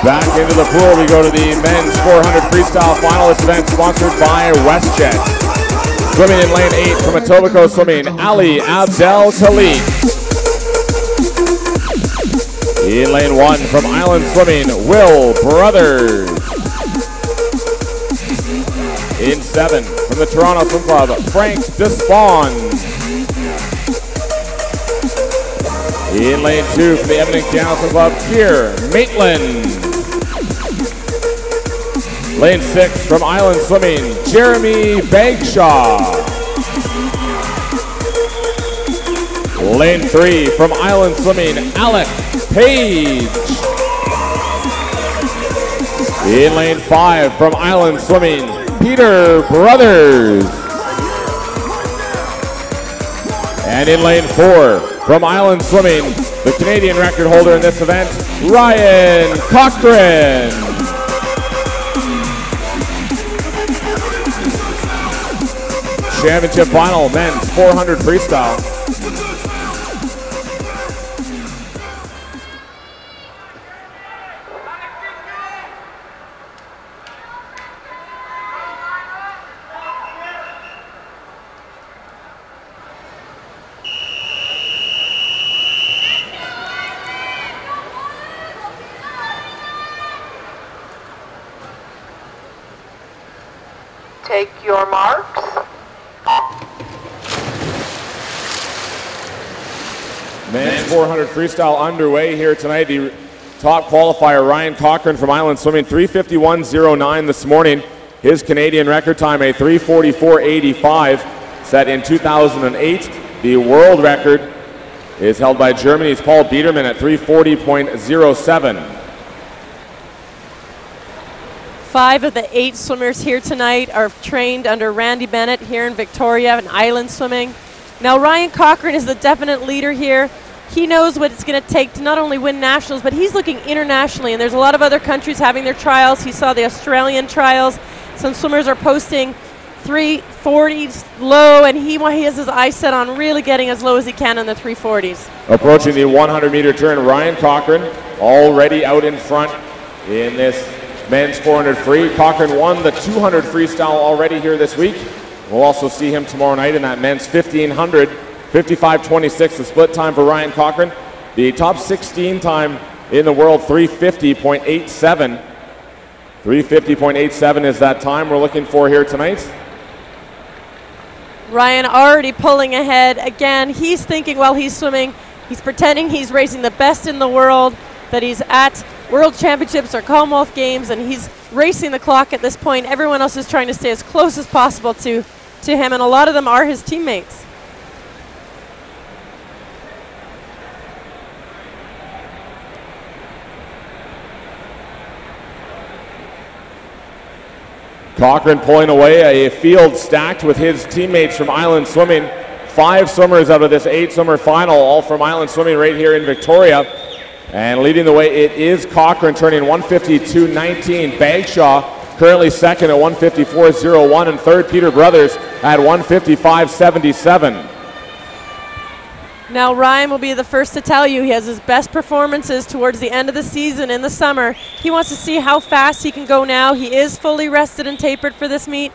Back into the pool, we go to the men's 400 freestyle final. This event sponsored by WestJet. Swimming in lane 8 from Etobicoke Swimming, Ali Abdel Khalid. In lane 1 from Island Swimming, Will Brothers. In 7 from the Toronto Swim Club, Frank Despawn. In lane 2 from the Edmonton Keano Swim Club, Keir Maitland. Lane 6 from Island Swimming, Jeremy Bagshaw. Lane 3 from Island Swimming, Alec Page. In lane 5 from Island Swimming, Peter Brothers. And in lane 4 from Island Swimming, the Canadian record holder in this event, Ryan Cochran. Championship final, men's 400 freestyle. Take your marks. Men's 400 freestyle underway here tonight. The top qualifier, Ryan Cochran from Island Swimming, 3:51.09 this morning. His Canadian record time, a 3:44.85, set in 2008. The world record is held by Germany's Paul Biedermann at 3:40.07. 5 of the 8 swimmers here tonight are trained under Randy Bennett here in Victoria in Island Swimming. Now Ryan Cochran is the definite leader here. He knows what it's going to take to not only win nationals, but he's looking internationally, and there's a lot of other countries having their trials. He saw the Australian trials. Some swimmers are posting 3:40s low, and he has his eyes set on really getting as low as he can in the 3:40s. Approaching the 100-meter turn, Ryan Cochran already out in front in this men's 400 free. Cochran won the 200 freestyle already here this week. We'll also see him tomorrow night in that men's 1500, 55.26, the split time for Ryan Cochran. The top 16 time in the world, 350.87. 350.87 is that time we're looking for here tonight. Ryan already pulling ahead. Again, he's thinking while he's swimming, he's pretending he's racing the best in the world, that he's at World Championships or Commonwealth Games, and he's racing the clock at this point. Everyone else is trying to stay as close as possible to him, and a lot of them are his teammates. Cochran pulling away, a field stacked with his teammates from Island Swimming. 5 swimmers out of this 8-swimmer final, all from Island Swimming right here in Victoria. And leading the way, it is Cochran, turning 152.19. Bagshaw currently second at 154.01, and third Peter Brothers at 155.77. Now Ryan will be the first to tell you he has his best performances towards the end of the season in the summer. He wants to see how fast he can go now. He is fully rested and tapered for this meet,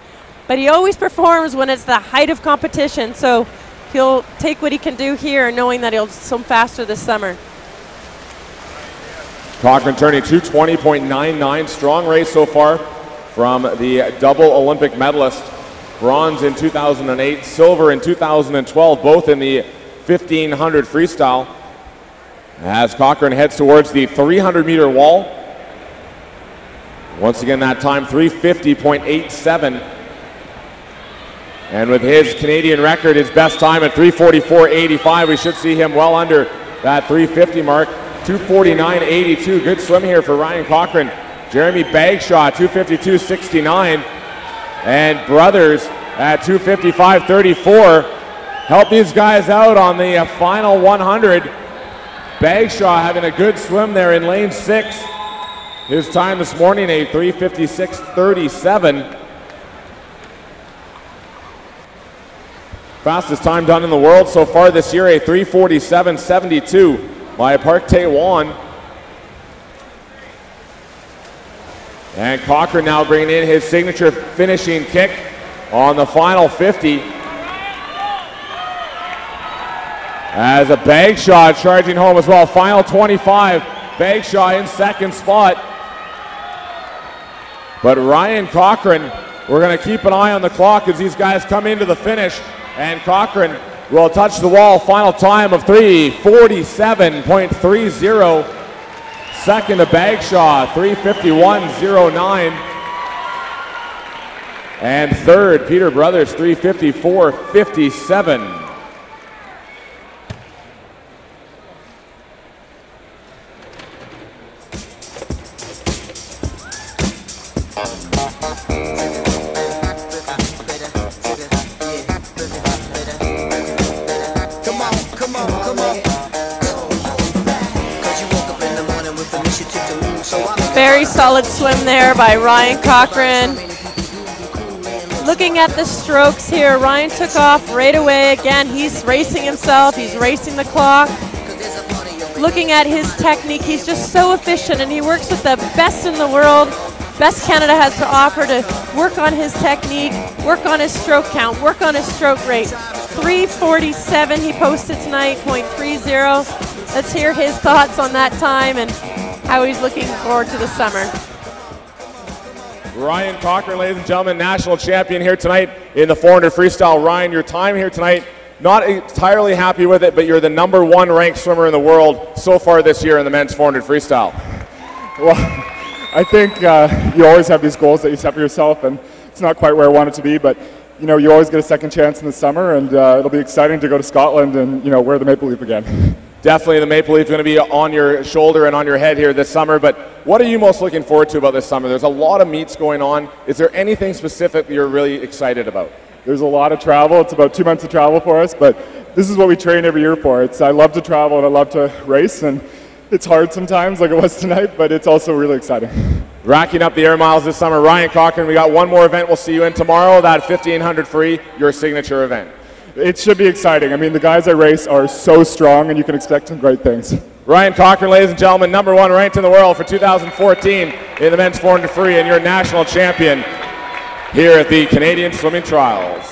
but he always performs when it's the height of competition, so he'll take what he can do here, knowing that he'll swim faster this summer. Cochran turning 2:20.99. Strong race so far from the double Olympic medalist. Bronze in 2008, silver in 2012, both in the 1500 freestyle. As Cochran heads towards the 300-meter wall. Once again, that time 350.87. And with his Canadian record, his best time at 344.85, we should see him well under that 350 mark. 249.82, good swim here for Ryan Cochran. Jeremy Bagshaw, 252.69. And Brothers at 255.34. Help these guys out on the final 100. Bagshaw having a good swim there in lane 6. His time this morning, a 356.37. Fastest time done in the world so far this year, a 347.72 by Park Tae-won. And Cochran now bringing in his signature finishing kick on the final 50. As a Bagshaw charging home as well. Final 25, Bagshaw in second spot. But Ryan Cochran, we're going to keep an eye on the clock as these guys come into the finish. And Cochran will touch the wall. Final time of 3:47.30. Second to Bagshaw, 3:51.09. And third, Peter Brothers, 3:54.57. Very solid swim there by Ryan Cochran. Looking at the strokes here, Ryan took off right away. Again, he's racing himself, he's racing the clock. Looking at his technique, he's just so efficient, and he works with the best in the world, best Canada has to offer to work on his technique, work on his stroke count, work on his stroke rate. 3:47 he posted tonight, .30. Let's hear his thoughts on that time and how he's looking forward to the summer. Ryan Cochran, ladies and gentlemen, national champion here tonight in the 400 freestyle. Ryan, your time here tonight, not entirely happy with it, but you're the #1 ranked swimmer in the world so far this year in the men's 400 freestyle. Well, I think you always have these goals that you set for yourself, and it's not quite where I want it to be, but you know, you always get a second chance in the summer, and it'll be exciting to go to Scotland and, you know, wear the maple leaf again. Definitely the maple leaf is going to be on your shoulder and on your head here this summer, but what are you most looking forward to about this summer? There's a lot of meets going on. Is there anything specific that you're really excited about? There's a lot of travel. It's about 2 months of travel for us, but this is what we train every year for. I love to travel and I love to race, and it's hard sometimes like it was tonight, but it's also really exciting. Racking up the air miles this summer. Ryan Cochran, we got one more event we'll see you in tomorrow, that 1500 free, your signature event. It should be exciting. I mean, the guys I race are so strong, and you can expect some great things. Ryan Cochran, ladies and gentlemen, #1 ranked in the world for 2014 in the men's 400 free, and your national champion here at the Canadian Swimming Trials.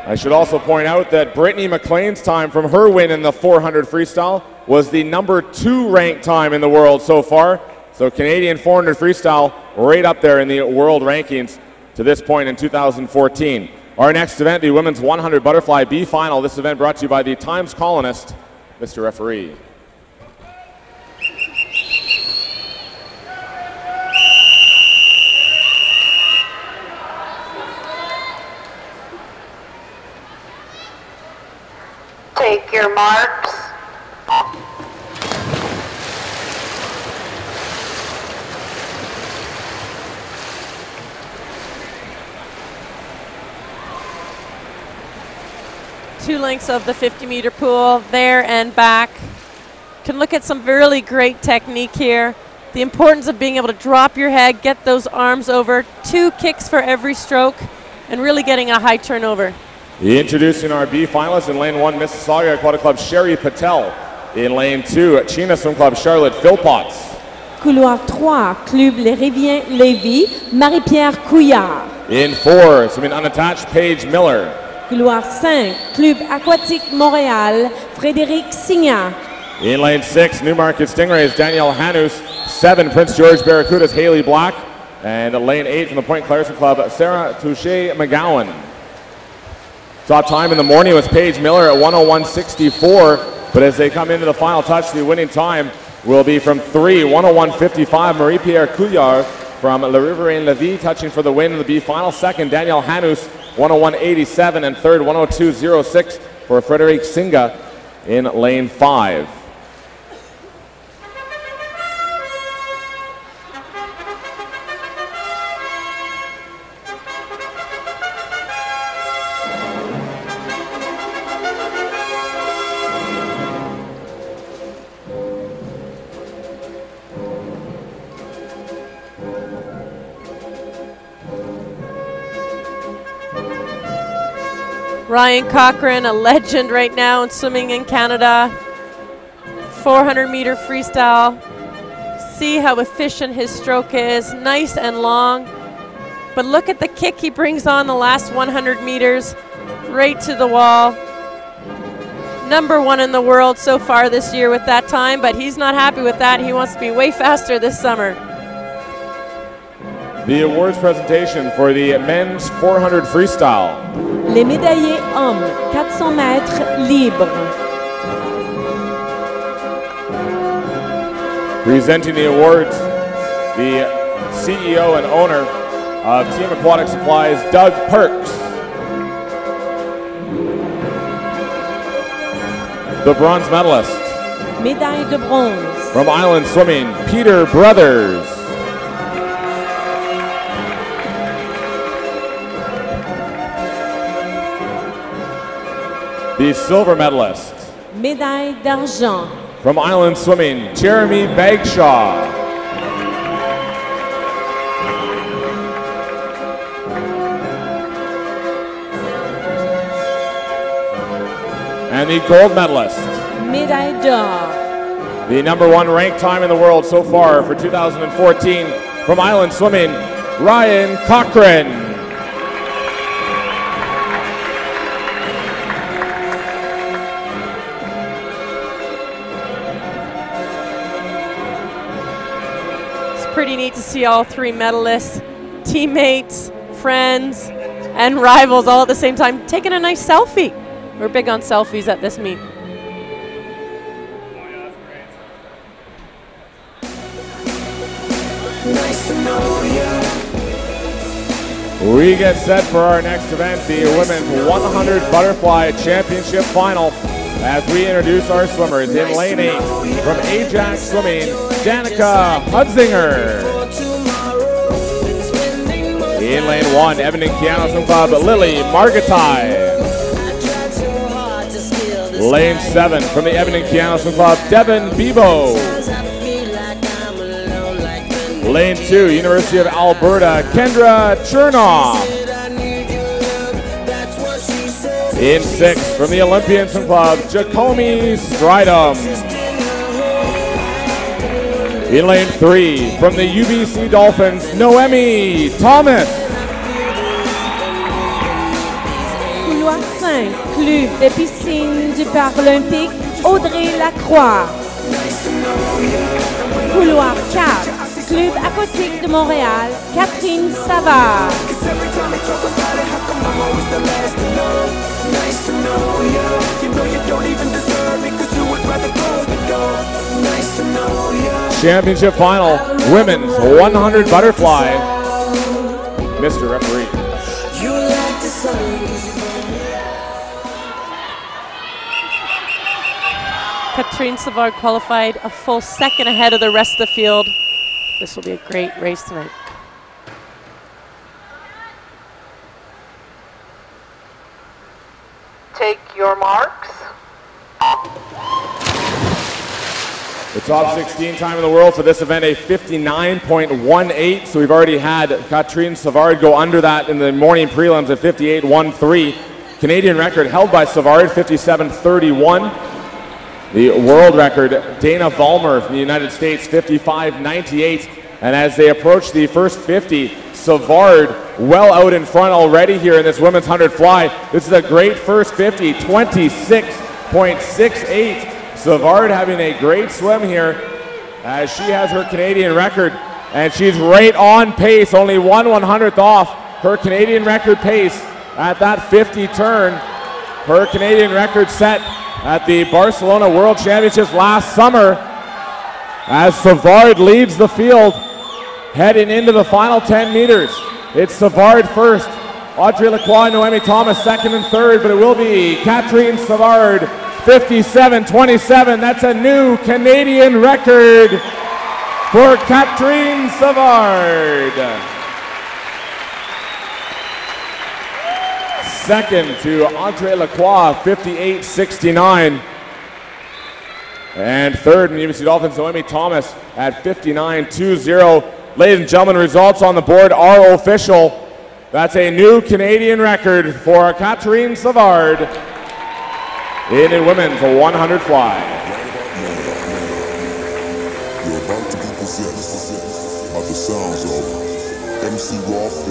I should also point out that Brittany McLean's time from her win in the 400 freestyle was the #2 ranked time in the world so far. So Canadian 400 freestyle right up there in the world rankings to this point in 2014. Our next event, the women's 100 butterfly B final. This event brought to you by the Times Colonist, Mr. Referee. Take your marks. Two lengths of the 50-meter pool, there and back. Can look at some really great technique here. The importance of being able to drop your head, get those arms over, 2 kicks for every stroke, and really getting a high turnover. Introducing our B finalists in lane 1, Mississauga Aquatic Club, Sherry Patel. In lane 2, China Swim Club, Charlotte Philpotts. Couloir 3, Club Les Riviens Lévis, Marie-Pierre Couillard. In 4, swimming unattached, Paige Miller. Couloir 5, Club Aquatique Montréal, Frédéric Signa. In lane 6, Newmarket Stingrays, Danielle Hanus. 7, Prince George Barracudas, Haley Black. And lane 8 from the Point Clarisson Club, Sarah Touche McGowan. Top time in the morning was Paige Miller at 101.64, but as they come into the final touch, the winning time will be from 3, 101.55, Marie-Pierre Couillard from Le Riverain Lévis, touching for the win in the B final. Second, Danielle Hanus, 101.87, and third, 102.06 for Frederic Singa in lane 5. Ryan Cochran, a legend right now in swimming in Canada. 400-meter freestyle. See how efficient his stroke is, nice and long. But look at the kick he brings on the last 100 meters, right to the wall. #1 in the world so far this year with that time, but he's not happy with that. He wants to be way faster this summer. The awards presentation for the men's 400 freestyle. Les médaillés hommes, 400 mètres libre. Presenting the awards, the CEO and owner of Team Aquatic Supplies, Doug Perks. The bronze medalist. Médaille de bronze. From Island Swimming, Peter Brothers. The silver medalist. Médaille d'argent. From Island Swimming, Jeremy Bagshaw. And the gold medalist. Médaille d'or. The #1 ranked time in the world so far for 2014 from Island Swimming, Ryan Cochran. Pretty neat to see all 3 medalists, teammates, friends, and rivals all at the same time taking a nice selfie. We're big on selfies at this meet. We get set for our next event, the Women's 100 Butterfly Championship Final, as we introduce our swimmers in lane 8 from Ajax Swimming, Danica Hudsinger. In lane 1, Edmonton Keanu Swim Club, Lily Margatai. Lane 7 from the Edmonton Keanu Swim Club, Devin Bebo. Lane 2, University of Alberta, Kendra Chernoff. In 6 from the Olympian Swim Club, Jacomi Stridham. In lane 3 from the UBC Dolphins, Noemi Thomas. Couloir 5, Club de piscine du Parc Olympique, Audrey Lacroix. Couloir 4, Club aquatique de Montréal, Catherine Savard. Championship final, Women's 100 Butterfly. Mr. Referee. Catherine Savard qualified a full second ahead of the rest of the field. This will be a great race tonight. Take your marks. The top 16 time in the world for this event, a 59.18. So we've already had Catherine Savard go under that in the morning prelims at 58.13. Canadian record held by Savard, 57.31. The world record, Dana Vollmer from the United States, 55.98. And as they approach the first 50, Savard well out in front already here in this women's 100 fly. This is a great first 50, 26.68. Savard having a great swim here as she has her Canadian record, and she's right on pace, only 1/100th off her Canadian record pace at that 50 turn. Her Canadian record set at the Barcelona World Championships last summer as Savard leads the field heading into the final 10 meters. It's Savard first, Audrey Lacroix, Noemi Thomas second and third, but it will be Catherine Savard, 57.27. That's a new Canadian record for Catherine Savard. Second to Audrey Lacroix, 58.69. And third in the UBC Dolphins, Noemi Thomas at 59.20. Ladies and gentlemen, results on the board are official. That's a new Canadian record for Catherine Savard in a women's 100 fly.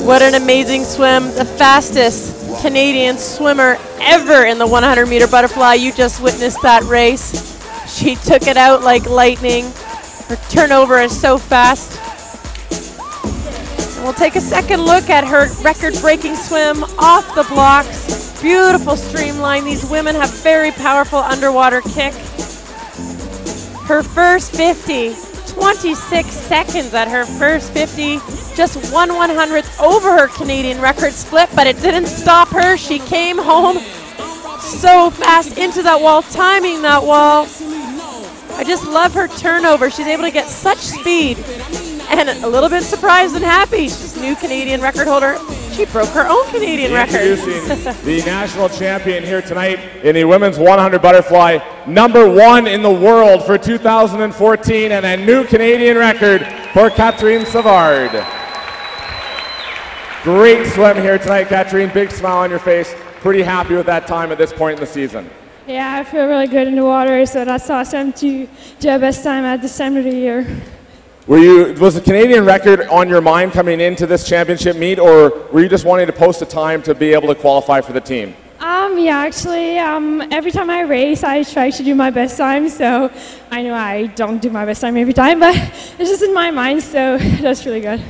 What an amazing swim. The fastest Canadian swimmer ever in the 100-meter butterfly. You just witnessed that race. She took it out like lightning. Her turnover is so fast. And we'll take a second look at her record-breaking swim off the blocks. Beautiful streamline. These women have very powerful underwater kick. Her first 50, 26 seconds at her first 50. Just 1/100th over her Canadian record split, but it didn't stop her. She came home so fast into that wall, timing that wall. I just love her turnover. She's able to get such speed, and a little bit surprised and happy. She's new Canadian record holder. She broke her own Canadian record. Introducing the national champion here tonight in the women's 100 butterfly, #1 in the world for 2014, and a new Canadian record for Catherine Savard. Great swim here tonight, Catherine. Big smile on your face. Pretty happy with that time at this point in the season. Yeah, I feel really good in the water, so that's awesome to do our best time at this time of the year. Was the Canadian record on your mind coming into this championship meet, or were you just wanting to post a time to be able to qualify for the team? Yeah, actually, every time I race, I try to do my best time, so I know I don't do my best time every time, but it's just in my mind, so that's really good.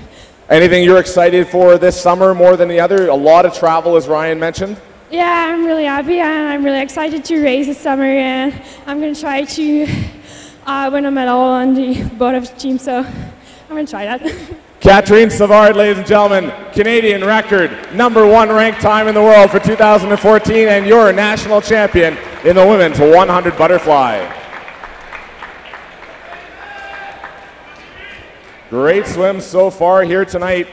Anything you're excited for this summer more than the other? A lot of travel, as Ryan mentioned. Yeah, I'm really happy, and I'm really excited to race this summer, and I'm going to try to win a medal on the both of the team, so I'm going to try that. Catherine Savard, ladies and gentlemen, Canadian record, #1 ranked time in the world for 2014, and your national champion in the women's 100 butterfly. Great swim so far here tonight,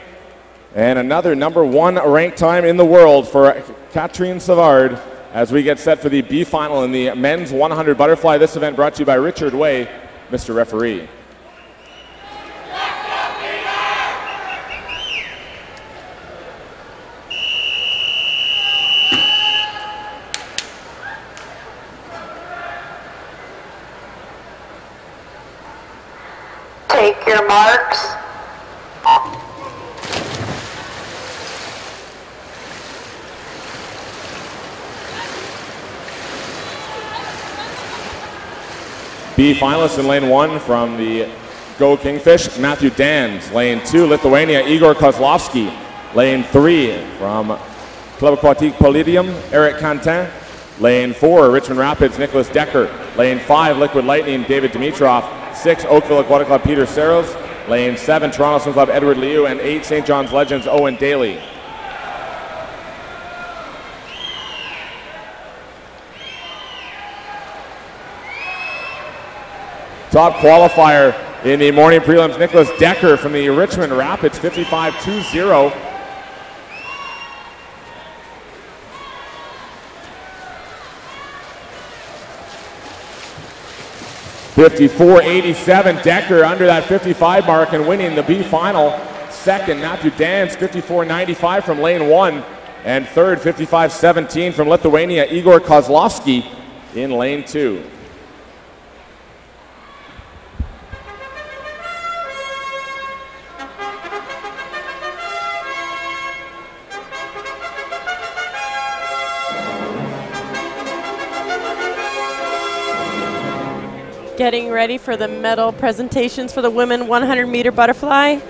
and another #1 ranked time in the world for Catherine Savard as we get set for the B final in the men's 100 butterfly. This event brought to you by Richard Way, Mr. Referee. Take your marks. B finalists in lane 1 from the Go Kingfish, Matthew Dans. Lane 2, Lithuania, Igor Kozlovsky. Lane 3 from Club Aquatique Palladium, Eric Quentin. Lane 4, Richmond Rapids, Nicholas Decker. Lane 5, Liquid Lightning, David Dimitrov. 6, Oakville Aquatic Club, Peter Saros. Lane 7, Toronto Swim Club, Edward Liu. And 8, St. John's Legends, Owen Daly. Top qualifier in the morning prelims, Nicholas Decker from the Richmond Rapids, 55.20. $54.87, Decker under that 55 mark and winning the B final. Second, Matthew Dans, 54.95 from lane 1. And third, 55.17 from Lithuania, Igor Kozlovsky in lane 2. Getting ready for the medal presentations for the women 100-meter butterfly.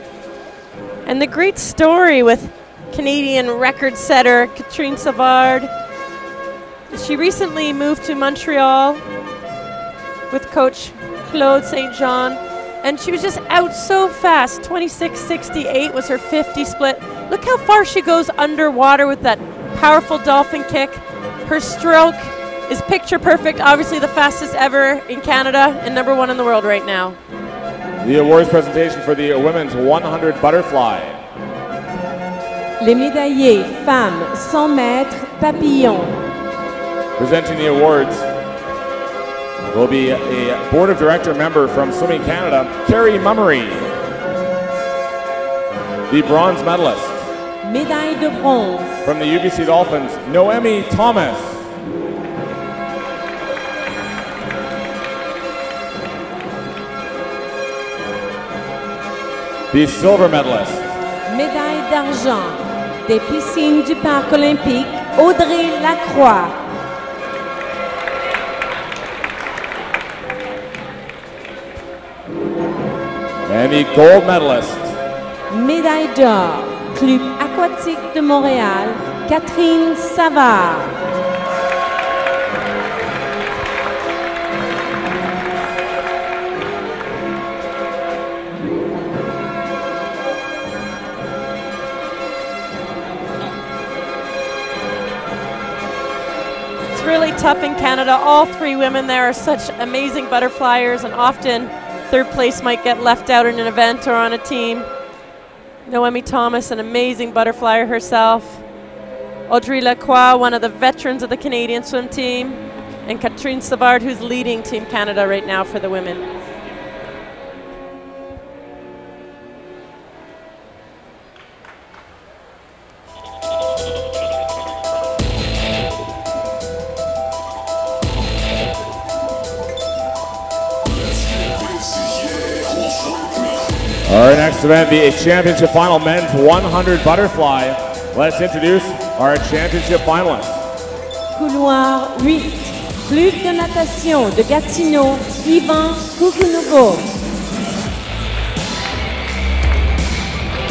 And the great story with Canadian record setter Catherine Savard. She recently moved to Montreal with coach Claude St. Jean, and she was just out so fast. 26.68 was her 50 split. Look how far she goes underwater with that powerful dolphin kick. Her stroke is picture perfect, obviously the fastest ever in Canada and #1 in the world right now. The awards presentation for the women's 100 butterfly. Les médaillés femmes 100 mètres papillon. Presenting the awards will be a board of director member from Swimming Canada, Carrie Mummery. The bronze medalist. Médaille de bronze. From the UBC Dolphins, Noemi Thomas. The silver medalist. Médaille d'argent des piscines du Parc olympique, Audrey Lacroix. And the gold medalist. Médaille d'or, Club aquatique de Montréal, Catherine Savard. Really tough in Canada. All 3 women there are such amazing butterflyers, and often third place might get left out in an event or on a team. Noemi Thomas, an amazing butterflyer herself. Audrey Lacroix, one of the veterans of the Canadian swim team. And Catherine Savard, who's leading Team Canada right now for the women. Our next event, the championship final, men's 100 butterfly. Let's introduce our championship finalists. Couloir 8, Club de natation de Gatineau, Yvan Kukunugo.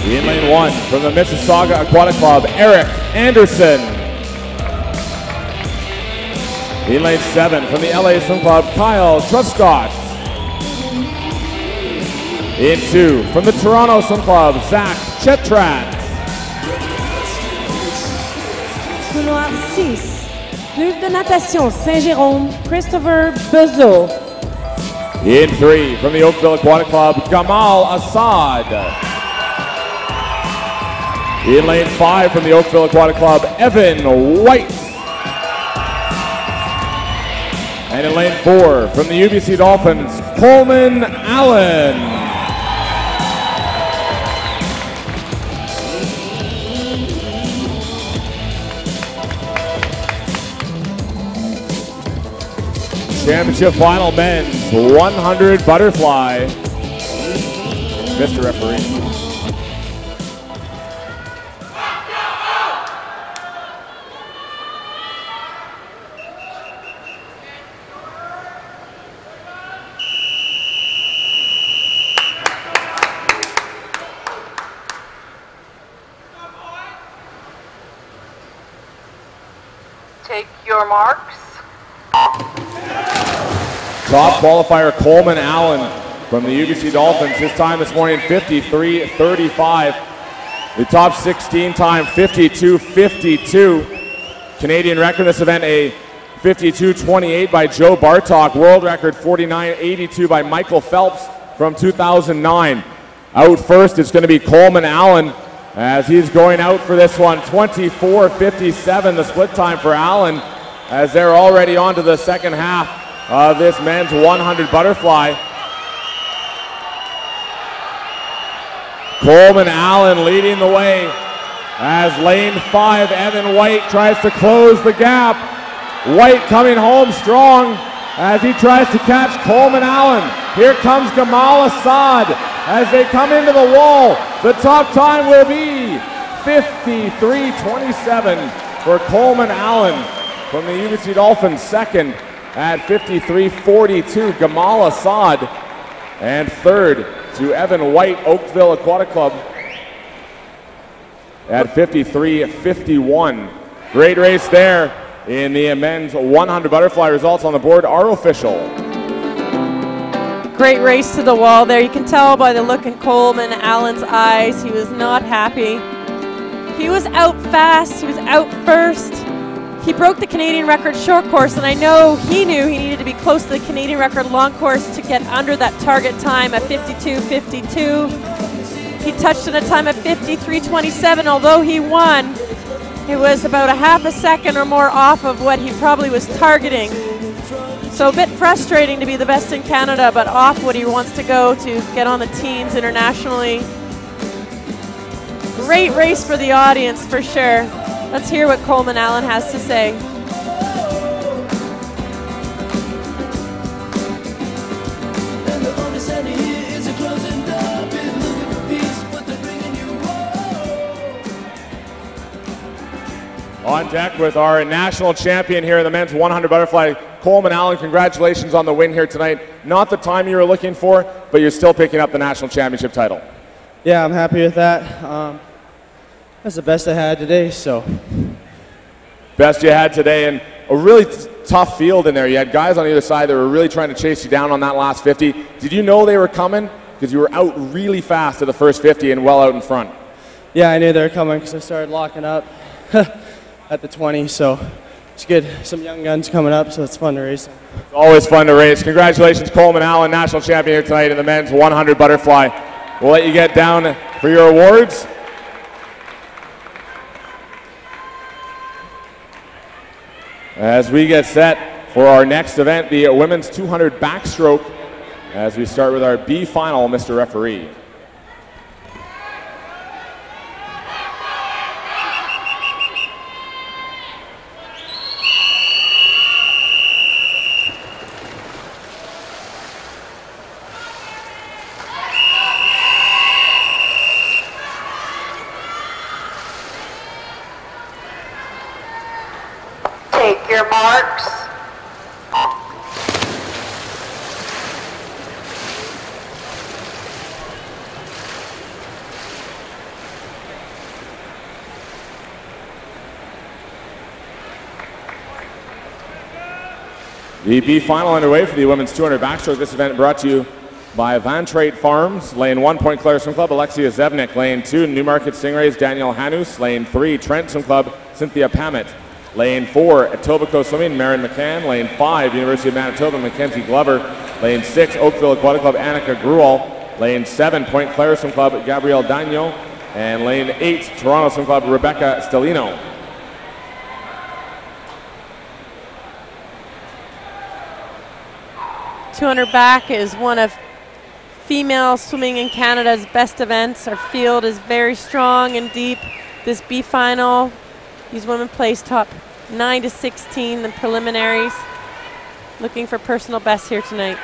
In lane 1, from the Mississauga Aquatic Club, Eric Anderson. In lane 7, from the LA Swim Club, Kyle Truscott. In 2, from the Toronto Swim Club, Zach Chetrat. Couloir 6, Club de Natation Saint-Jérôme, Christopher Bezeau. In 3, from the Oakville Aquatic Club, Gamal Assad. In lane 5, from the Oakville Aquatic Club, Evan White. And in lane 4, from the UBC Dolphins, Coleman Allen. Championship final men's 100 butterfly. Mr. Referee. Take your marks. Top qualifier Coleman Allen from the UBC Dolphins. His time this morning 53:35. The top 16 time 52:52. Canadian record this event a 52:28 by Joe Bartok. World record 49:82 by Michael Phelps from 2009. Out first it's going to be Coleman Allen as he's going out for this one. 24:57 the split time for Allen as they're already on to the second half of this men's 100 butterfly. Coleman Allen leading the way as lane 5, Evan White tries to close the gap. White coming home strong as he tries to catch Coleman Allen. Here comes Gamal Assad as they come into the wall. The top time will be 53:27 for Coleman Allen from the UBC Dolphins. Second at 53:42, Gamal Assad. And third to Evan White, Oakville Aquatic Club at 53:51. Great race there in the men's 100 butterfly. Results on the board are official. Great race to the wall there. You can tell by the look in Coleman Allen's eyes. He was not happy. He was out fast. He was out first. He broke the Canadian record short course, and I know he knew he needed to be close to the Canadian record long course to get under that target time at 52:52. He touched in a time of 53:27. Although he won, it was about a half a second or more off of what he probably was targeting. So a bit frustrating to be the best in Canada, but off what he wants to go to get on the teams internationally. Great race for the audience for sure. Let's hear what Coleman Allen has to say. On deck with our national champion here in the men's 100 butterfly, Coleman Allen. Congratulations on the win here tonight. Not the time you were looking for, but you're still picking up the national championship title. Yeah, I'm happy with that. That's the best I had today, so. Best you had today, and a really tough field in there. You had guys on either side that were really trying to chase you down on that last 50. Did you know they were coming? Because you were out really fast at the first 50 and well out in front. Yeah, I knew they were coming because I started locking up at the 20, so it's good. Some young guns coming up, so it's fun to race. It's always fun to race. Congratulations, Coleman Allen, national champion here tonight in the men's 100 butterfly. We'll let you get down for your awards. As we get set for our next event, the women's 200 backstroke, as we start with our B final, Mr. Referee. Take your marks. The B final underway for the women's 200 backstroke. This event brought to you by Van Trate Farms. Lane 1, Point Claire Swim Club, Alexia Zevnik. Lane 2, Newmarket Stingrays, Daniel Hanus. Lane 3, Trent Swim Club, Cynthia Pamet. Lane 4, Etobicoke Swimming, Marin McCann. Lane 5, University of Manitoba, Mackenzie Glover. Lane 6, Oakville Aquatic Club, Annika Gruel. Lane 7, Point Claire Swim Club, Gabrielle Dagno. And lane 8, Toronto Swim Club, Rebecca Stellino. .200 back is one of female swimming in Canada's best events. Our field is very strong and deep. This B final, these women placed top 9 to 16 in the preliminaries. Looking for personal best here tonight.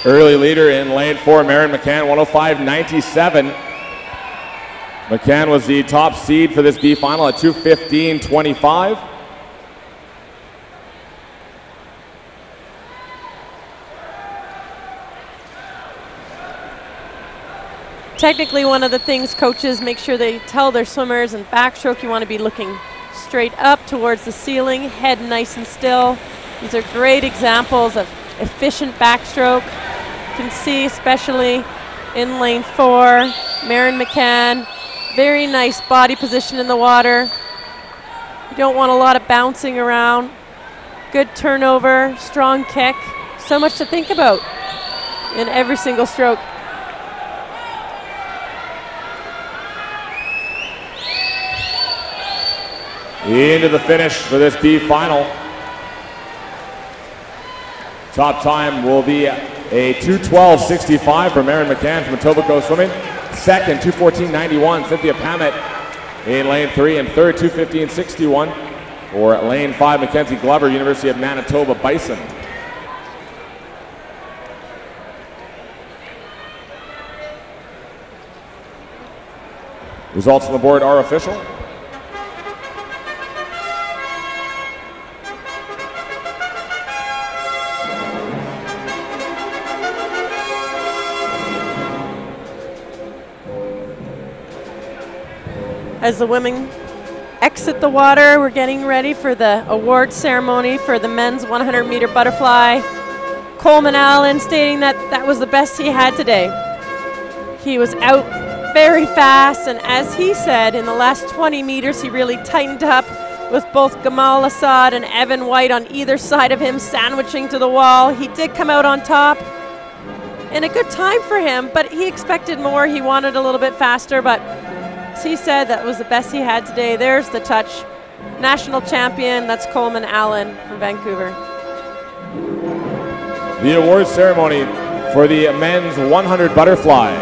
Early leader in lane 4, Marin McCann, 105.97. McCann was the top seed for this B final at 2:15.25. Technically, one of the things coaches make sure they tell their swimmers in backstroke, you want to be looking straight up towards the ceiling, head nice and still. These are great examples of efficient backstroke. You can see especially in lane 4, Marin McCann, very nice body position in the water. You don't want a lot of bouncing around. Good turnover, strong kick. So much to think about in every single stroke. Into the finish for this B final. Top time will be a 2:12.65 for Marin McCann from Etobicoke Swimming. Second, 2:14.91, Cynthia Pamet in lane 3. And third, 2:15.61 for lane 5, Mackenzie Glover, University of Manitoba Bison. Results on the board are official. As the women exit the water, we're getting ready for the award ceremony for the men's 100-meter butterfly. Coleman Allen stating that that was the best he had today. He was out very fast, and as he said, in the last 20 meters, he really tightened up with both Gamal Assad and Evan White on either side of him, sandwiching to the wall. He did come out on top in a good time for him, but he expected more. He wanted a little bit faster, but as he said, that was the best he had today. There's the touch. National champion, that's Coleman Allen from Vancouver. The awards ceremony for the men's 100 butterfly.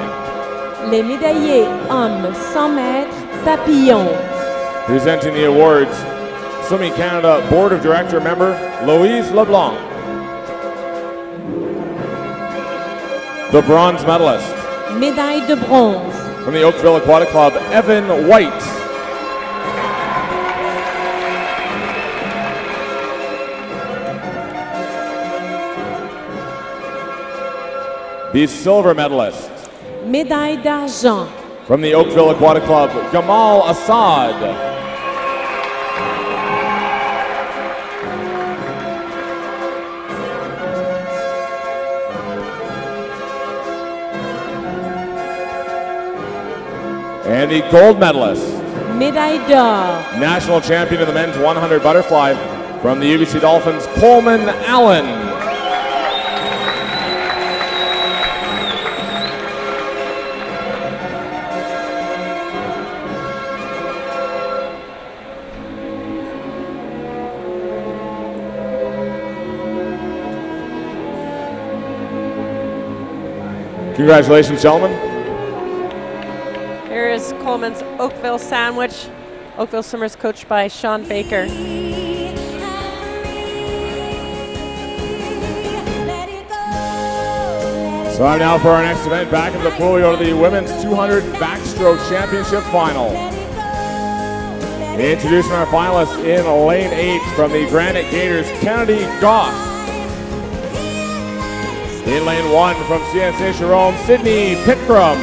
Les médaillés hommes 100 mètres papillon. Presenting the awards, Swimming Canada Board of Director member Louise LeBlanc. The bronze medalist. Médaille de bronze. From the Oakville Aquatic Club, Evan White. The silver medalist. Médaille d'argent. From the Oakville Aquatic Club, Gamal Assad. And the gold medalist. Médaille d'or. National champion of the men's 100 butterfly from the UBC Dolphins, Coleman Allen. Congratulations, gentlemen. Here is Coleman's Oakville sandwich. Oakville swimmers coached by Sean Baker. So time now for our next event. Back in the pool, we go to the women's 200 backstroke championship final. Introducing our finalists in lane 8 from the Granite Gators, Kennedy Goss. In lane 1 from CNC Jerome, Sydney Pickram.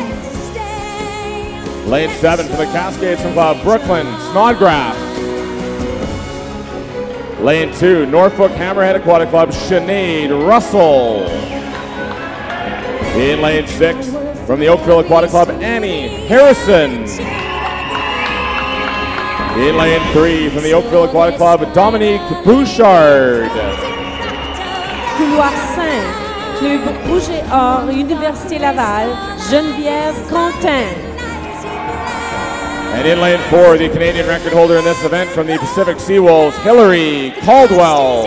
Lane 7 for the Cascade Swim Club, Brooklyn Snodgrass. Lane 2, Norfolk Hammerhead Aquatic Club, Sinead Russell. In lane 6, from the Oakville Aquatic Club, Annie Harrison. In lane 3, from the Oakville Aquatic Club, Dominique Bouchard. Couloir 5, Club Rouge et Or, Université Laval, Geneviève Quentin. And in lane 4, the Canadian record holder in this event from the Pacific Seawolves, Hillary Caldwell.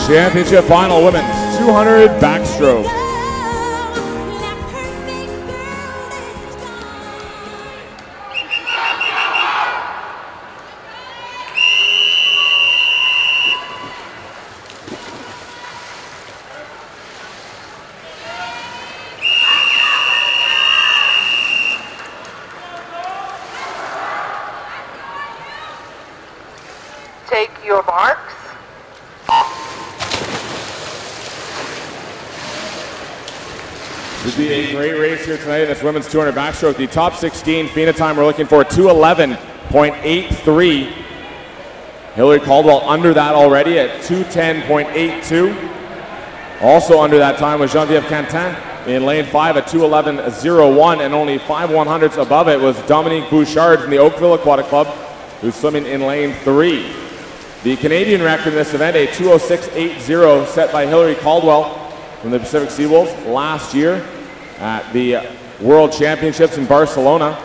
Championship final, women's 200 backstroke. Take your marks. This will be a great race here tonight in this women's 200 backstroke. The top 16 FINA time we're looking for 2:11.83. Hillary Caldwell under that already at 2:10.82. Also under that time was Geneviève Quentin in lane 5 at 2:11.01, and only 5/100ths above it was Dominique Bouchard from the Oakville Aquatic Club, who's swimming in lane 3. The Canadian record in this event, a 2:06.80, set by Hillary Caldwell from the Pacific Seawolves last year at the World Championships in Barcelona.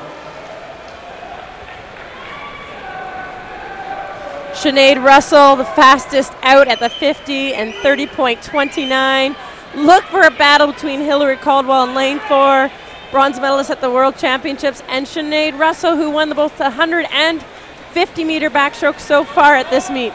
Sinead Russell, the fastest out at the 50 and 30.29. Look for a battle between Hillary Caldwell in lane 4, bronze medalist at the World Championships, and Sinead Russell, who won both the 100 and 50-meter backstroke so far at this meet.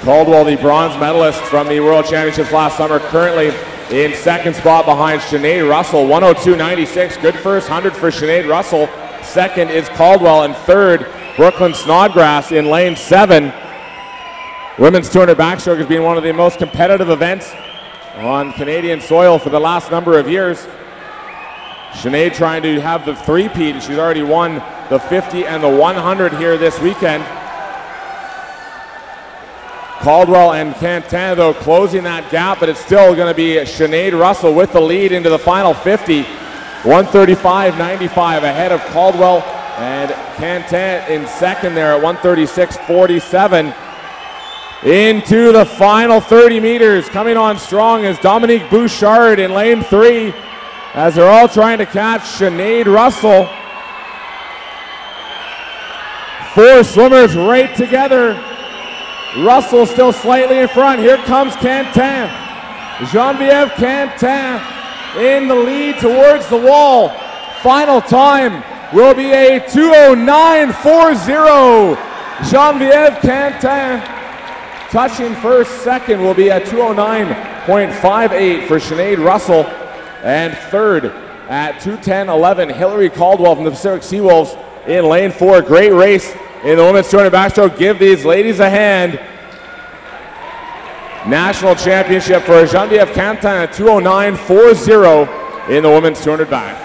Caldwell, the bronze medalist from the World Championships last summer, currently in second spot behind Sinead Russell, 102.96. Good first 100 for Sinead Russell. Second is Caldwell, and third, Brooklyn Snodgrass in lane 7. Women's 200 backstroke has been one of the most competitive events on Canadian soil for the last number of years. Sinead trying to have the three-peat. She's already won the 50 and the 100 here this weekend. Caldwell and Quentin, though, closing that gap, but it's still going to be Sinead Russell with the lead into the final 50. 135.95 ahead of Caldwell, and Quentin in second there at 136.47. Into the final 30 meters, coming on strong is Dominique Bouchard in lane 3, as they're all trying to catch Sinead Russell. 4 swimmers right together. Russell still slightly in front. Here comes Quentin. Geneviève Quentin in the lead towards the wall. Final time will be a 2:09.40. Geneviève Quentin touching first. Second will be a 2:09.58 for Sinead Russell. And third at 2:10.11, Hillary Caldwell from the Pacific Seawolves in lane 4. Great race in the women's 200 backstroke. Give these ladies a hand. National championship for Geneviève Quentin at 2:09.40 in the women's 200 back.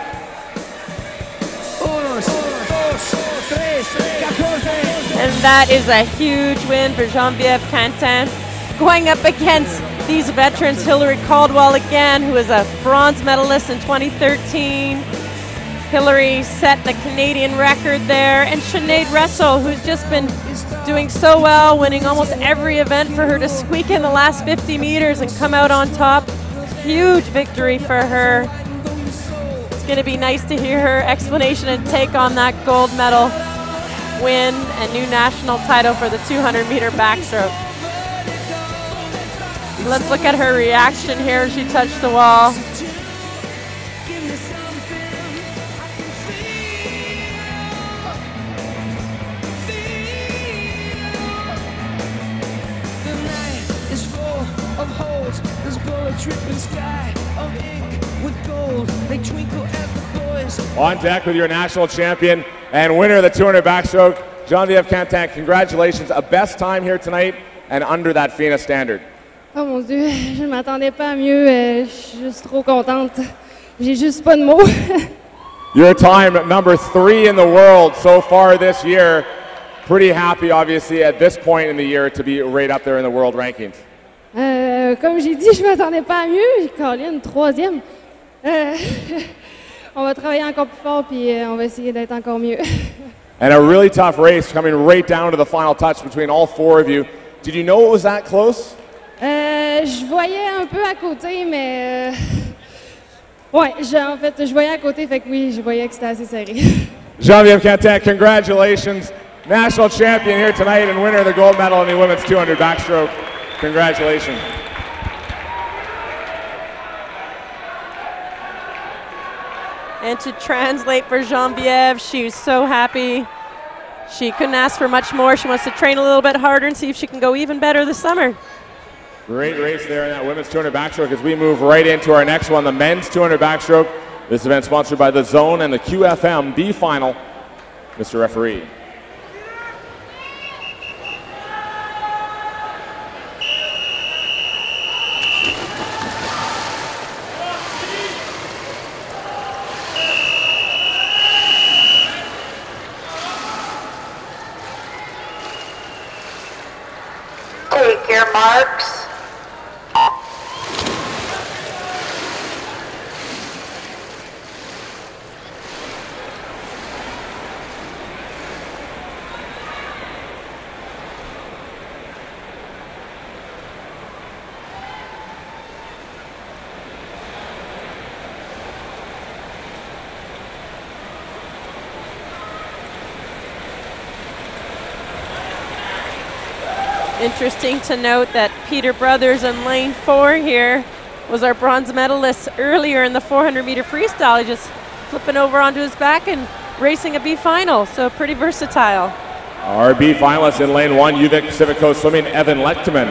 And that is a huge win for Geneviève Quentin. Going up against these veterans, Hillary Caldwell again, who is a bronze medalist in 2013. Hillary set the Canadian record there, and Sinead Russell, who's just been doing so well, winning almost every event for her to squeak in the last 50 meters and come out on top. Huge victory for her. It's going to be nice to hear her explanation and take on that gold medal win and new national title for the 200-meter backstroke. Let's look at her reaction here as she touched the wall. On deck with your national champion and winner of the 200 backstroke, Geneviève Quentin, congratulations. A best time here tonight and under that FINA standard. Oh mon Dieu, je ne m'attendais pas à mieux. Je suis juste trop contente. J'ai juste pas de mots. Your time at number 3 in the world so far this year. Pretty happy, obviously, at this point in the year to be right up there in the world rankings. Comme j'ai dit, je ne m'attendais pas à mieux. Caroline, 3e. On va travailler encore plus fort puis on va essayer d'être encore mieux. And a really tough race coming right down to the final touch between all 4 of you. Did you know it was that close? Je voyais un peu à côté, mais ouais, en fait, je voyais à côté, fait que oui, je voyais que c'était assez serré. Geneviève Quentin, congratulations. National champion here tonight and winner of the gold medal in the women's 200 backstroke. Congratulations. And to translate for Geneviève, she was so happy. She couldn't ask for much more. She wants to train a little bit harder and see if she can go even better this summer. Great race there in that women's 200 backstroke as we move right into our next one, the men's 200 backstroke. This event sponsored by The Zone and the QFM B final. Mr. Referee. Take your marks. Interesting to note that Peter Brothers in lane 4 here was our bronze medalist earlier in the 400-meter freestyle. He just flipping over onto his back and racing a B final, so pretty versatile. Our B finalist in lane 1, UVic Pacific Coast Swimming, Evan Lechtman.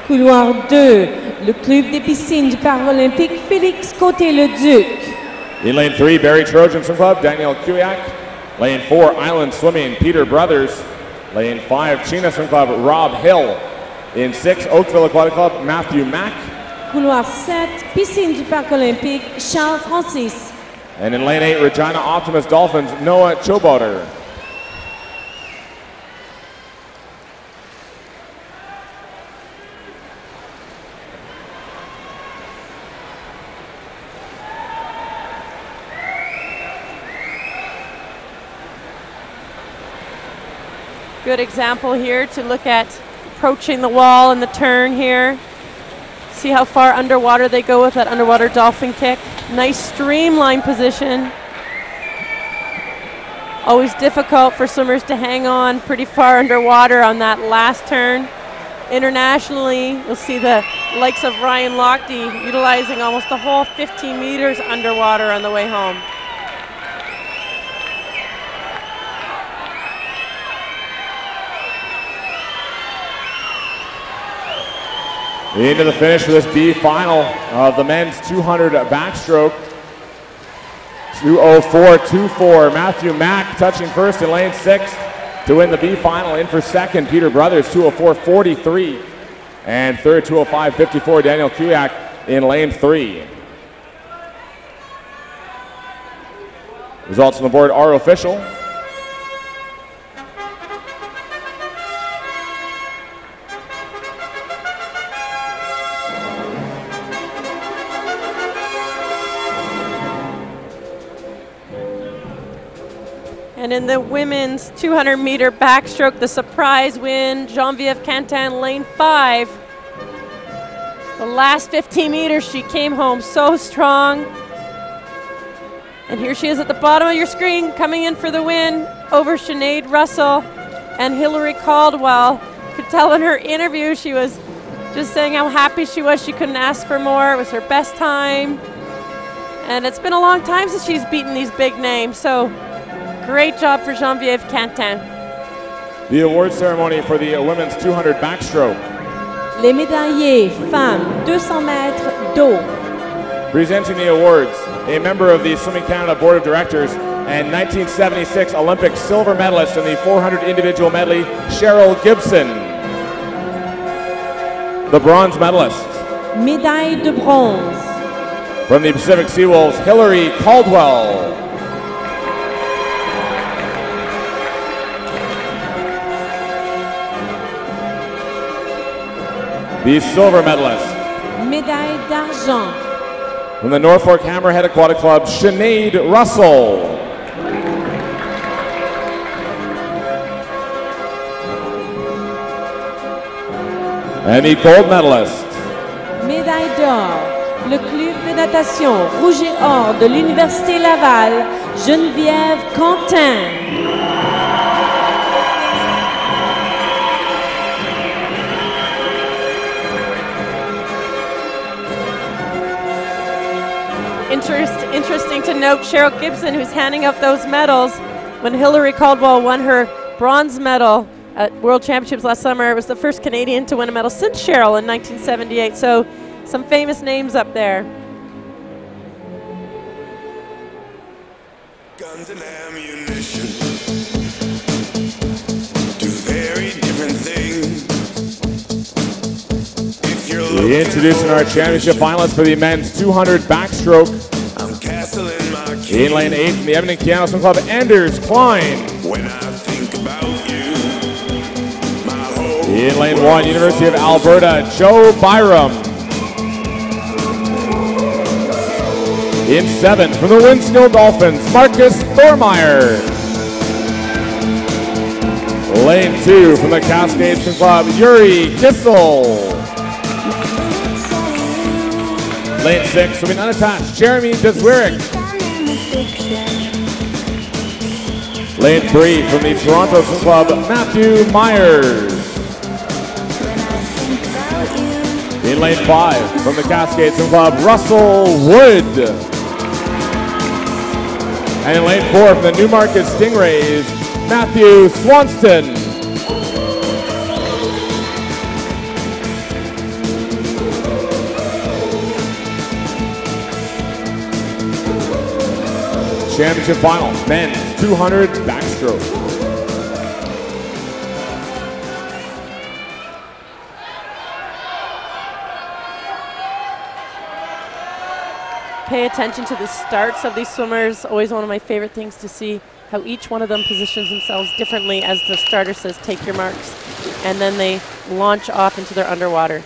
Couloir 2, le club des piscines du Paralympique Félix Côté-le-Duc. In lane 3, Barrie Trojan Swim Club, Daniel Kuyak. Lane 4, Island Swimming, Peter Brothers. Lane 5, China Swim Club, Rob Hill. In 6, Oakville Aquatic Club, Matthew Mack. Couloir 7, piscine du Parc Olympique, Charles Francis. And in lane 8, Regina Optimus Dolphins, Noah Chobauter. Good example here to look at approaching the wall in the turn here. See how far underwater they go with that underwater dolphin kick. Nice streamline position. Always difficult for swimmers to hang on pretty far underwater on that last turn. Internationally, you'll see the likes of Ryan Lochte utilizing almost the whole 15 meters underwater on the way home. Into the finish for this B final of the men's 200 backstroke. 2:04.24. Matthew Mack touching first in lane 6 to win the B final. In for second, Peter Brothers, 2:04.43. And third, 2:05.54, Daniel Kuyak in lane 3. Results on the board are official. And in the women's 200-meter backstroke, the surprise win, Geneviève Quentin, lane 5. The last 15 meters, she came home so strong. And here she is at the bottom of your screen, coming in for the win over Sinead Russell and Hillary Caldwell. Could tell in her interview, she was just saying how happy she was. She couldn't ask for more. It was her best time. And it's been a long time since she's beaten these big names. So great job for Geneviève Quentin. The award ceremony for the women's 200 backstroke. Les médaillés femmes 200 mètres d'eau. Presenting the awards, a member of the Swimming Canada Board of Directors and 1976 Olympic silver medalist in the 400 individual medley, Cheryl Gibson. The bronze medalist. Médaille de bronze. From the Pacific Seawolves, Hillary Caldwell. The silver medalist. Médaille d'argent. From the Norfolk Hammerhead Aquatic Club, Sinead Russell. And the gold medalist. Médaille d'or. Le club de natation Rouge et Or de l'Université Laval, Geneviève Quentin. Interesting to note, Cheryl Gibson, who's handing out those medals, when Hillary Caldwell won her bronze medal at World Championships last summer, was the first Canadian to win a medal since Cheryl in 1978. So some famous names up there. Guns and ammunition do very different things. Introducing our championship finalists for the men's 200 backstroke. In lane 8 from the Edmonton Keanu Swim Club, Anders Klein. When I think about you, in lane 1, University of Alberta, Joe Byram. In 7 from the Winskill Dolphins, Marcus Thormeyer. Lane 2 from the Cascade Swim Club, Yuri Kissel. Lane 6 from the unattached, Jeremy Deswirik. Lane 3 from the Toronto Swim Club, Matthew Myers. In lane 5 from the Cascade Swim Club, Russell Wood. And in lane 4 from the Newmarket Stingrays, Matthew Swanston. Championship final, men's 200 backstroke. Pay attention to the starts of these swimmers. Always one of my favorite things to see how each one of them positions themselves differently as the starter says, take your marks. And then they launch off into their underwater.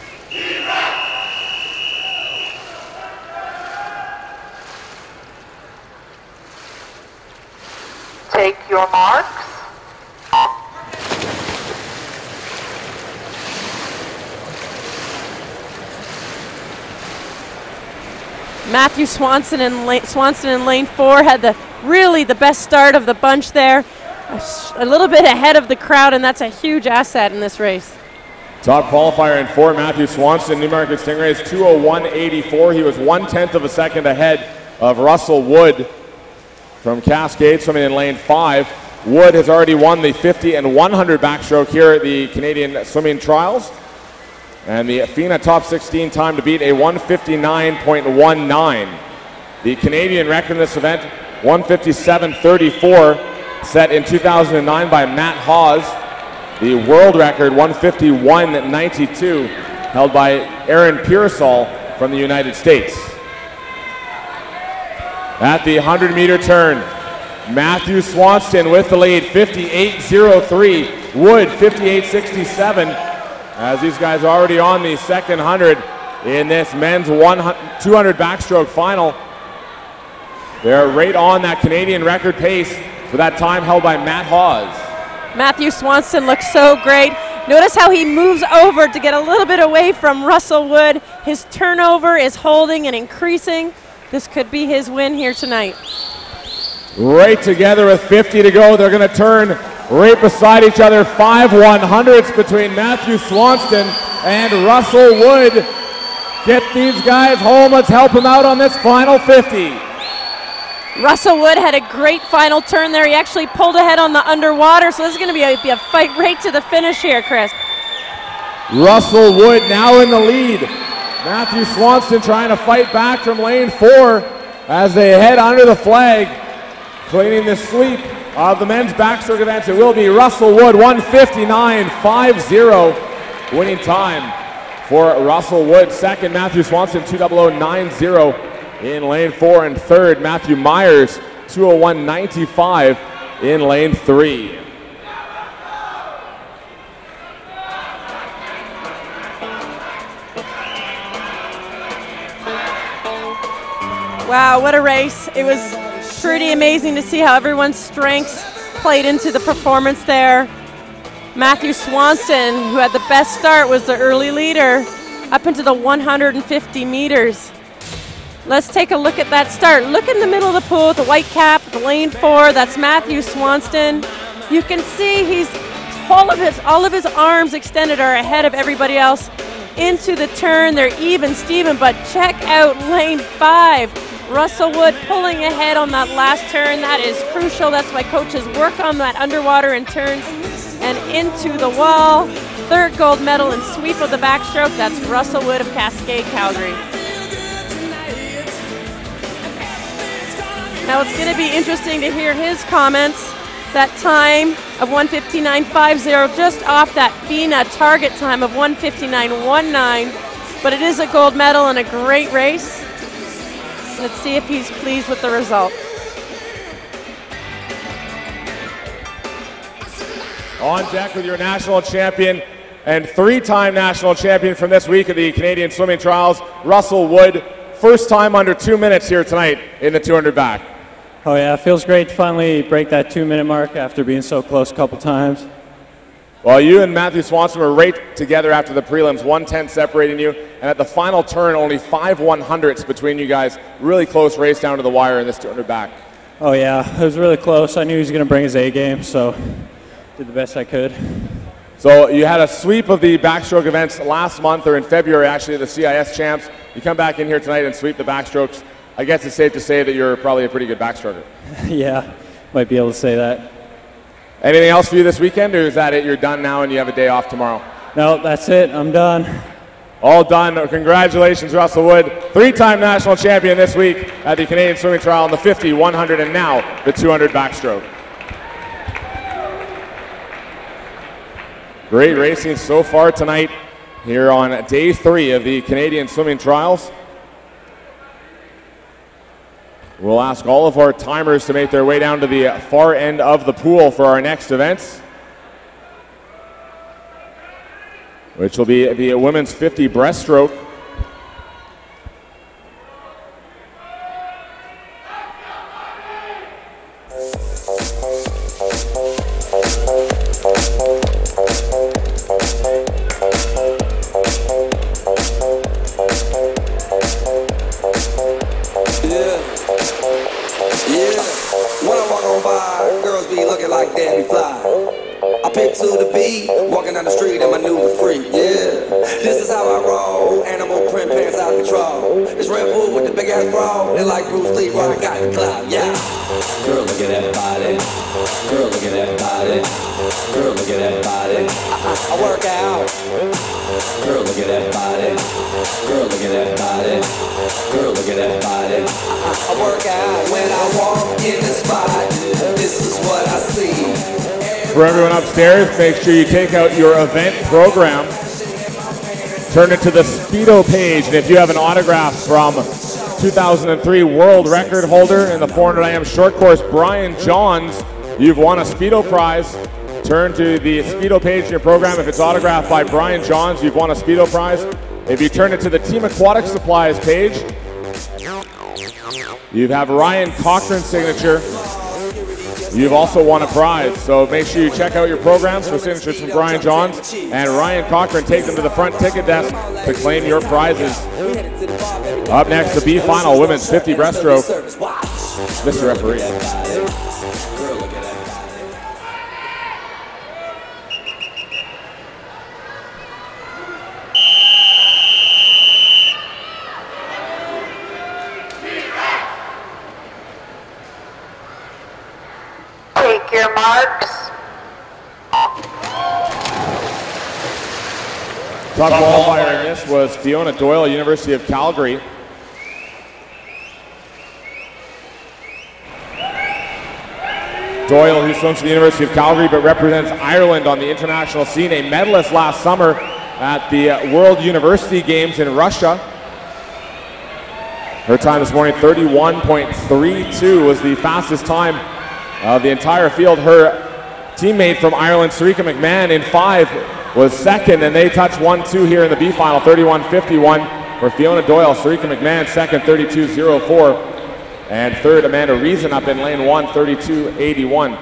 Take your marks. Matthew Swanson in lane 4 had the best start of the bunch there. A little bit ahead of the crowd, and that's a huge asset in this race. Top qualifier in 4, Matthew Swanson, Newmarket Stingrays, 2:01.84. He was 1/10 of a second ahead of Russell Wood from Cascade, swimming in lane 5. Wood has already won the 50 and 100 backstroke here at the Canadian Swimming Trials. And the FINA Top 16 time to beat a 159.19. The Canadian record in this event, 157.34, set in 2009 by Matt Hawes. The world record, 151.92, held by Aaron Pearsall from the United States. At the 100-meter turn, Matthew Swanston with the lead, 58.03. Wood, 58.67. As these guys are already on the second 100 in this men's 200 backstroke final. They're right on that Canadian record pace for that time held by Matt Hawes. Matthew Swanston looks so great. Notice how he moves over to get a little bit away from Russell Wood. His turnover is holding and increasing. This could be his win here tonight. Right together with 50 to go. They're going to turn right beside each other. 5 100s between Matthew Swanston and Russell Wood. Get these guys home. Let's help them out on this final 50. Russell Wood had a great final turn there. He actually pulled ahead on the underwater, so this is going to be a fight right to the finish here, Chris. Russell Wood now in the lead. Matthew Swanston trying to fight back from lane 4 as they head under the flag. Cleaning the sweep of the men's backstroke events, it will be Russell Wood, 1:59.50 winning time for Russell Wood. Second, Matthew Swanson, 2:00.90 in lane 4. And third, Matthew Myers, 2:01.95 in lane 3. Wow, what a race. It was pretty amazing to see how everyone's strengths played into the performance there. Matthew Swanson, who had the best start, was the early leader up into the 150 meters. Let's take a look at that start. Look in the middle of the pool with the white cap, the lane 4. That's Matthew Swanson. You can see he's all of his arms extended are ahead of everybody else into the turn. They're even Steven, but check out lane 5. Russell Wood pulling ahead on that last turn. That is crucial. That's why coaches work on that underwater and turns and into the wall. Third gold medal in sweep of the backstroke. That's Russell Wood of Cascade, Calgary. Now it's going to be interesting to hear his comments. That time of 1:59.50, just off that FINA target time of 1:59.19. But it is a gold medal and a great race. Let's see if he's pleased with the result. On deck with your national champion and 3-time national champion from this week of the Canadian Swimming Trials, Russell Wood. First time under 2 minutes here tonight in the 200 back. Oh yeah, it feels great to finally break that 2-minute mark after being so close a couple times. Well, you and Matthew Swanson were right together after the prelims, 1:10 separating you, and at the final turn, only 5 100ths between you guys. Really close race down to the wire in this 200 back. Oh yeah, it was really close. I knew he was going to bring his A game, so did the best I could. So you had a sweep of the backstroke events last month, or in February actually, the CIS champs. You come back in here tonight and sweep the backstrokes. I guess it's safe to say that you're probably a pretty good backstroker. Yeah, might be able to say that. Anything else for you this weekend, or is that it? You're done now and you have a day off tomorrow? No, that's it. I'm done. All done. Congratulations, Russell Wood. 3-time national champion this week at the Canadian Swimming Trial in the 50, 100, and now the 200 backstroke. Great racing so far tonight here on day 3 of the Canadian Swimming Trials. We'll ask all of our timers to make their way down to the far end of the pool for our next events, which will be the women's 50 breaststroke. When I walk on by, girls be looking like Debbie Fly. I pick to the beat, walking down the street in my new freak, yeah. This is how I roll, animal print pants out control. It's Red Bull with the big ass bra, and like Bruce Lee, I got the clout, yeah. Girl, look at that body. Girl, look at that body. Girl, look at that body. I work out. Girl, look at that body. Girl, look at that body. Girl, look at that body. I work out when I walk in the spot. This is what I see. For everyone upstairs, make sure you take out your event program, turn it to the Speedo page, and if you have an autograph from 2003 world record holder in the 400 IM short course, Brian Johns, you've won a Speedo prize. Turn to the Speedo page in your program. If it's autographed by Brian Johns, you've won a Speedo prize. If you turn it to the Team Aquatic Supplies page, you have Ryan Cochran's signature. You've also won a prize. So make sure you check out your programs for signatures from Brian Johns and Ryan Cochran. Take them to the front ticket desk to claim your prizes. Up next, the B final, women's 50 breaststroke. Mr. Referee. Take your marks. Top qualifier in this was Fiona Doyle, University of Calgary. Doyle, who swims for the University of Calgary but represents Ireland on the international scene, a medalist last summer at the World University Games in Russia. Her time this morning, 31.32, was the fastest time of the entire field. Her teammate from Ireland, Sarika McMahon, in 5 was second, and they touched 1-2 here in the B final, 31.51 for Fiona Doyle. Sarika McMahon second, 32.04. And third, Amanda Reason up in lane 1, 32.81.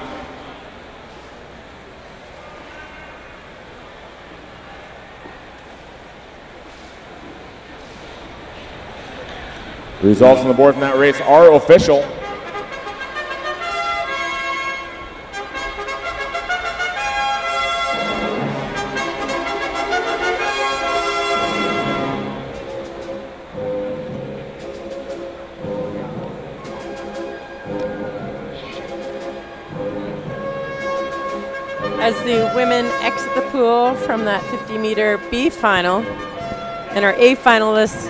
Results on the board from that race are official. As the women exit the pool from that 50-meter B final and our A finalists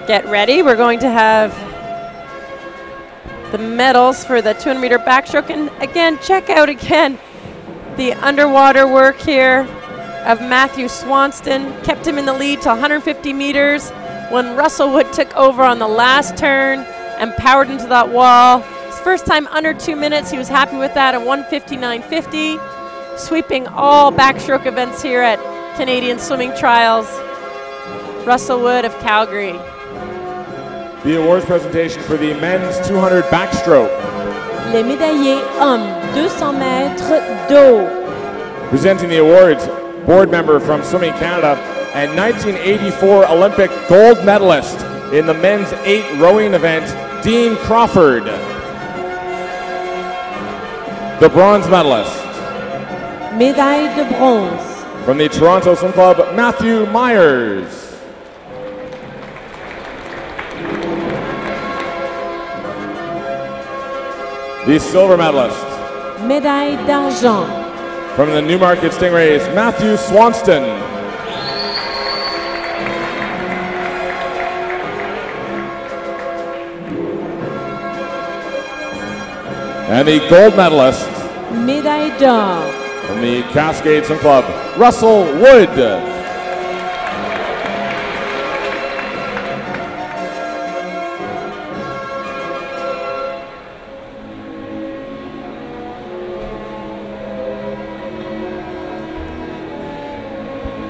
get ready, we're going to have the medals for the 200-meter backstroke. And again, check out again the underwater work here of Matthew Swanston. Kept him in the lead to 150 meters when Russell Wood took over on the last turn and powered into that wall. His first time under 2 minutes, he was happy with that at 1:59.50. Sweeping all backstroke events here at Canadian Swimming Trials. Russell Wood of Calgary. The awards presentation for the men's 200 backstroke. Les médaillés hommes 200 mètres d'eau. Presenting the awards, board member from Swimming Canada and 1984 Olympic gold medalist in the men's 8 rowing event, Dean Crawford. The bronze medalist. Médaille de bronze. From the Toronto Swim Club, Matthew Myers. The silver medalist. Médaille d'argent. From the Newmarket Stingrays, Matthew Swanston. And the gold medalist. Médaille d'or. From the Cascade Swim Club, Russell Wood.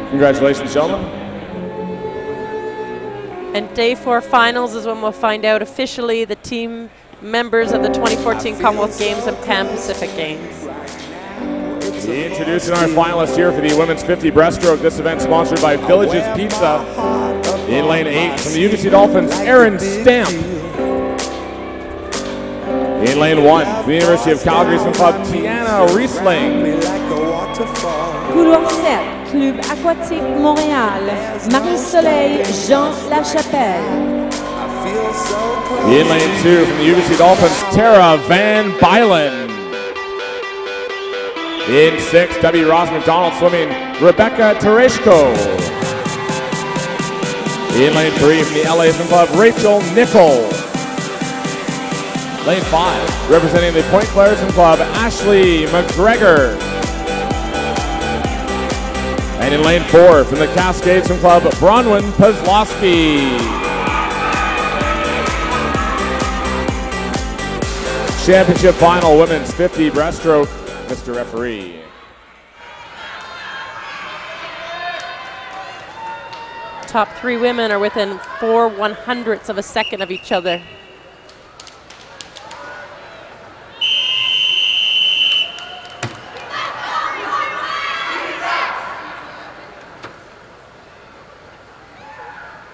Congratulations, gentlemen. And day 4 finals is when we'll find out officially the team members of the 2014 Commonwealth Games and Pan Pacific Games. Introducing our finalists here for the women's 50 breaststroke. This event sponsored by Villages Pizza. In lane 8 from the UBC Dolphins, Aaron Stamp. In lane 1 from the University of Calgary Swim Club, Tiana Riesling. Couloir 7, Club Aquatique Montréal, Marie-Soleil Jean Lachapelle. In lane 2 from the UBC Dolphins, Tara Van Bylen. In 6, W. Ross McDonald swimming, Rebecca Tereshko. In lane 3 from the LA Swim Club, Rachel Nickel. Lane 5, representing the Point Claire Swim Club, Ashley McGregor. And in lane 4 from the Cascade Swim Club, Bronwyn Pezlowski. Championship final, women's 50 breaststroke. Mr. Referee. Top 3 women are within 4/100ths of a second of each other.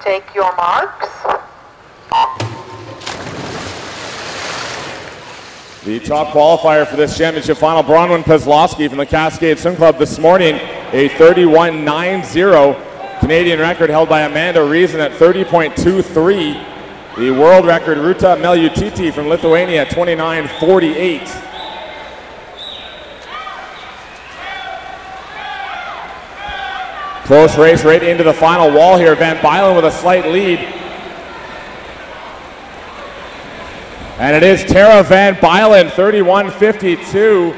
Take your marks. The top qualifier for this championship final, Bronwyn Pezlowski from the Cascade Swim Club this morning, a 31.90 Canadian record held by Amanda Reason at 30.23. The world record, Ruta Meliutiti from Lithuania, 29.48. Close race right into the final wall here. Van Bylen with a slight lead. And it is Tara Van Bylen, 31:52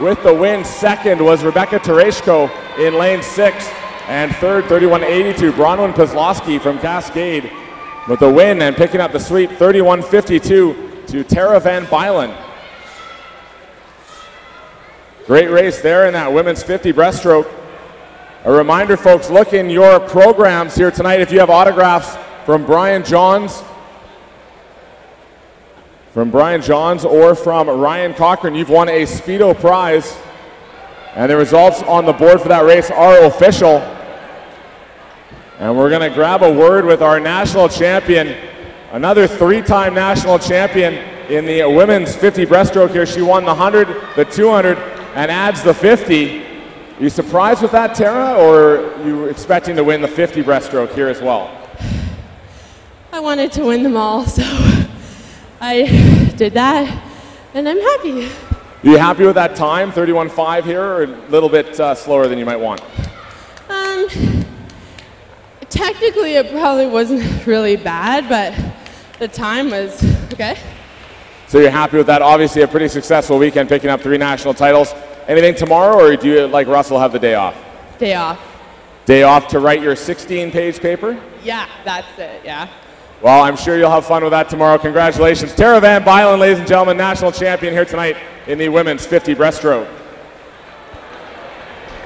with the win. Second was Rebecca Tereshko in lane 6. And third, 31:82, Bronwyn Kozlowski from Cascade with the win and picking up the sweep, 31:52 to Tara Van Bylen. Great race there in that women's 50 breaststroke. A reminder, folks, look in your programs here tonight if you have autographs from Brian Johns or from Ryan Cochran. You've won a Speedo prize, and the results on the board for that race are official. And we're going to grab a word with our national champion, another 3-time national champion in the women's 50 breaststroke here. She won the 100, the 200, and adds the 50. Are you surprised with that, Tara, or are you expecting to win the 50 breaststroke here as well? I wanted to win them all, so I did that, and I'm happy. Are you happy with that time, 31.5 here, or a little bit slower than you might want? Technically, it probably wasn't really bad, but the time was okay. So you're happy with that? Obviously a pretty successful weekend, picking up 3 national titles. Anything tomorrow, or do you, like Russell, have the day off? Day off. Day off to write your 16-page paper? Yeah, that's it, yeah. Well, I'm sure you'll have fun with that tomorrow. Congratulations. Tara Van Bylen, ladies and gentlemen, national champion here tonight in the women's 50 breaststroke.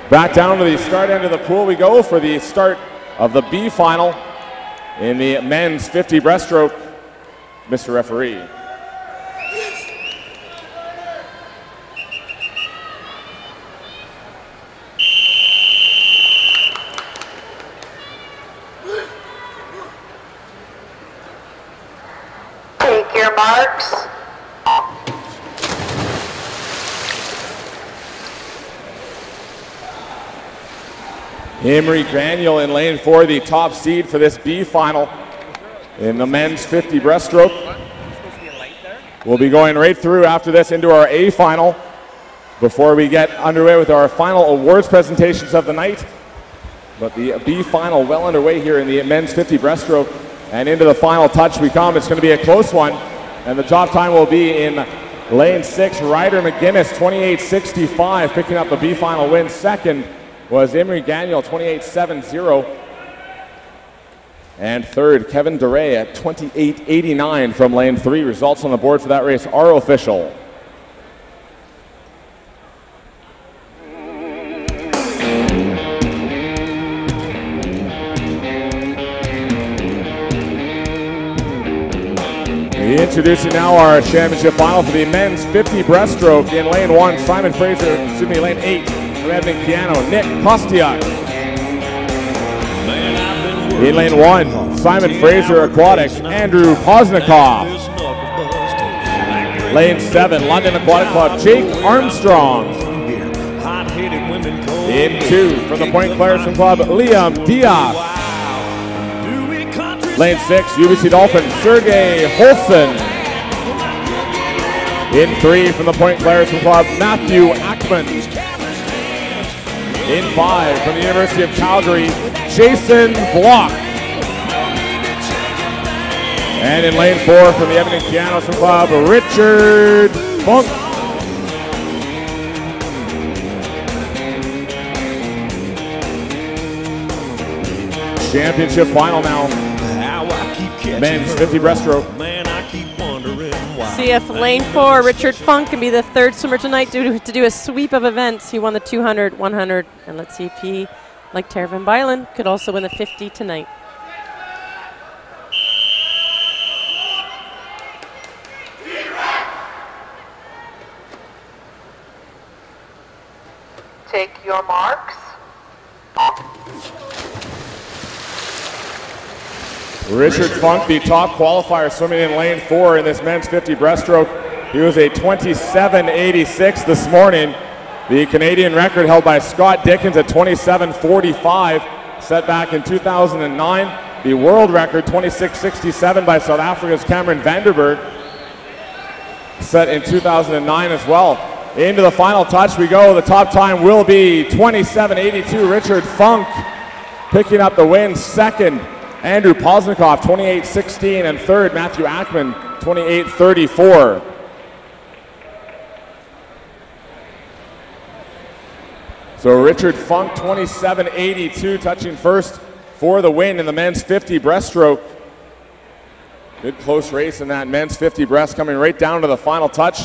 Back down to the start end of the pool we go for the start of the B final in the men's 50 breaststroke. Mr. Referee. Take your marks. Emery Granule in lane 4, the top seed for this B final in the men's 50 breaststroke. We'll be going right through after this into our A final before we get underway with our final awards presentations of the night. But the B final well underway here in the men's 50 breaststroke, and into the final touch we come. It's going to be a close one, and the top time will be in lane 6, Ryder McGuinness, 28.65, picking up the B final win. Second was Emery Granule, 28.70. And third, Kevin Duray at 28.89 from lane 3. Results on the board for that race are official. Introducing now our championship final for the men's 50 breaststroke. In lane 1, Simon Fraser, lane 8, from Edmonton Piano, Nick Kostiak. In lane 1, Simon Fraser Aquatics, Andrew Posnikoff. Lane 7, London Aquatic Club, Jake Armstrong. In 2, from the Point Clarisson Club, Liam Diaz. Lane 6, UBC Dolphins, Sergey Holson. In 3, from the Point Clarisson Club, Matthew Ackman. In 5, from the University of Calgary, Jason Block. And in lane 4, from the Edmonton Piano Club, Richard Funk. Championship final now. Men's 50 breaststroke. See if lane 4, Richard Funk, can be the third swimmer tonight to do a sweep of events. He won the 200, 100, and let's see if he, like Tara Van Bylen, could also win the 50 tonight. Take your marks. Richard Funk, the top qualifier, swimming in lane 4 in this men's 50 breaststroke. He was a 27.86 this morning. The Canadian record held by Scott Dickens at 27.45, set back in 2009. The world record, 26.67 by South Africa's Cameron Vanderberg, set in 2009 as well. Into the final touch we go. The top time will be 27.82. Richard Funk picking up the win. Second Andrew Poznikov, 28-16, and third, Matthew Ackman, 28-34. So Richard Funk, 27-82, touching first for the win in the men's 50 breaststroke. Good close race in that men's 50 breast, coming right down to the final touch.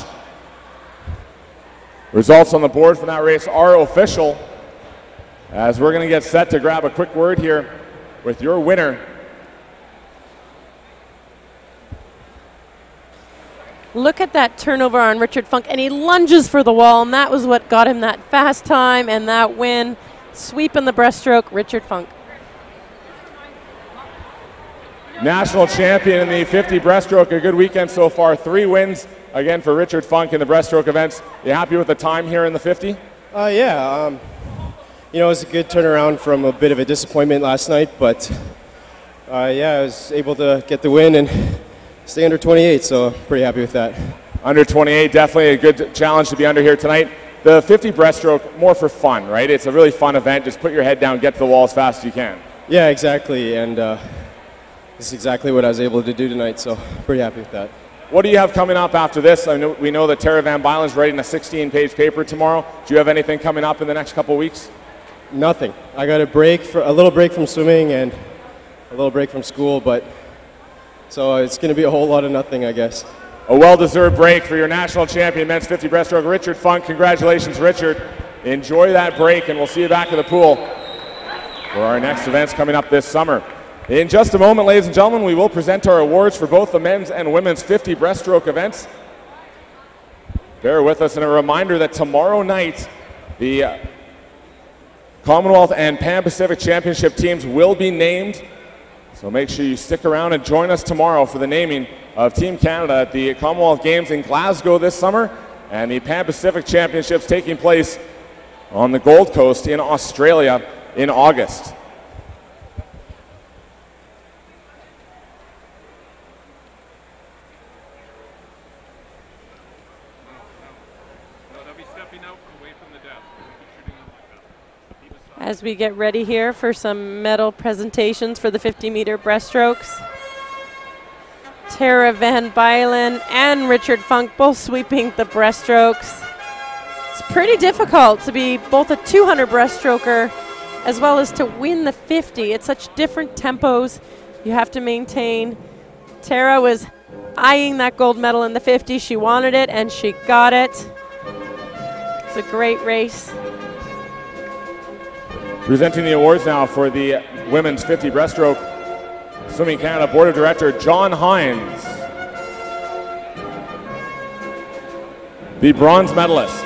Results on the board from that race are official, as we're going to get set to grab a quick word here with your winner. Look at that turnover on Richard Funk, and he lunges for the wall, and that was what got him that fast time and that win. Sweep in the breaststroke, Richard Funk. National champion in the 50 breaststroke, a good weekend so far. 3 wins again for Richard Funk in the breaststroke events. You happy with the time here in the 50? Yeah, you know, it was a good turnaround from a bit of a disappointment last night, but yeah, I was able to get the win and stay under 28, so pretty happy with that. Under 28, definitely a good challenge to be under here tonight. The 50 breaststroke, more for fun, right? It's a really fun event. Just put your head down, get to the wall as fast as you can. Yeah, exactly, and this is exactly what I was able to do tonight, so pretty happy with that. What do you have coming up after this? We know that Tara Van Bylen's writing a 16-page paper tomorrow. Do you have anything coming up in the next couple weeks? Nothing. I got a little break from swimming and a little break from school, but so it's going to be a whole lot of nothing, I guess. A well-deserved break for your national champion men's 50 breaststroke, Richard Funk. Congratulations, Richard. Enjoy that break, and we'll see you back at the pool for our next events coming up this summer. In just a moment, ladies and gentlemen, we will present our awards for both the men's and women's 50 breaststroke events. Bear with us, and a reminder that tomorrow night, the Commonwealth and Pan Pacific Championship teams will be named. So make sure you stick around and join us tomorrow for the naming of Team Canada at the Commonwealth Games in Glasgow this summer, and the Pan Pacific Championships taking place on the Gold Coast in Australia in August. As we get ready here for some medal presentations for the 50-meter breaststrokes. Tara Van Bylen and Richard Funk both sweeping the breaststrokes. It's pretty difficult to be both a 200 breaststroker as well as to win the 50. It's such different tempos you have to maintain. Tara was eyeing that gold medal in the 50. She wanted it and she got it. It's a great race. Presenting the awards now for the women's 50 breaststroke, Swimming Canada Board of Director John Hines. The bronze medalist.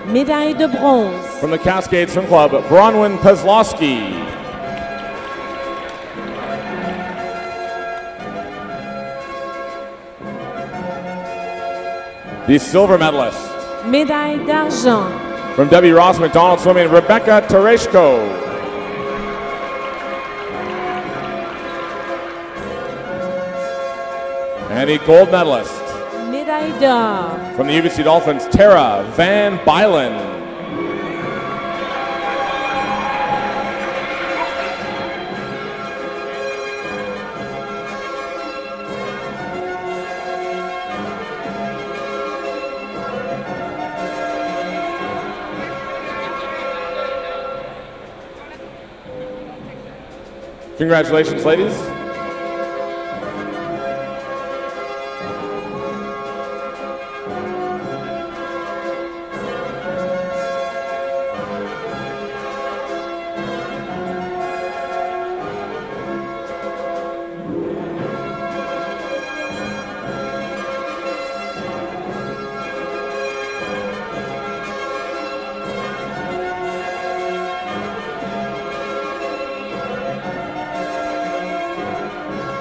Médaille de bronze. From the Cascade Swim Club, Bronwyn Pezlowski. The silver medalist. Médaille d'argent. From W. Ross McDonald Swimming, Rebecca Tereshko. And the gold medalist. Médaille d'or. From the UBC Dolphins, Tara Van Bylen. Congratulations, ladies.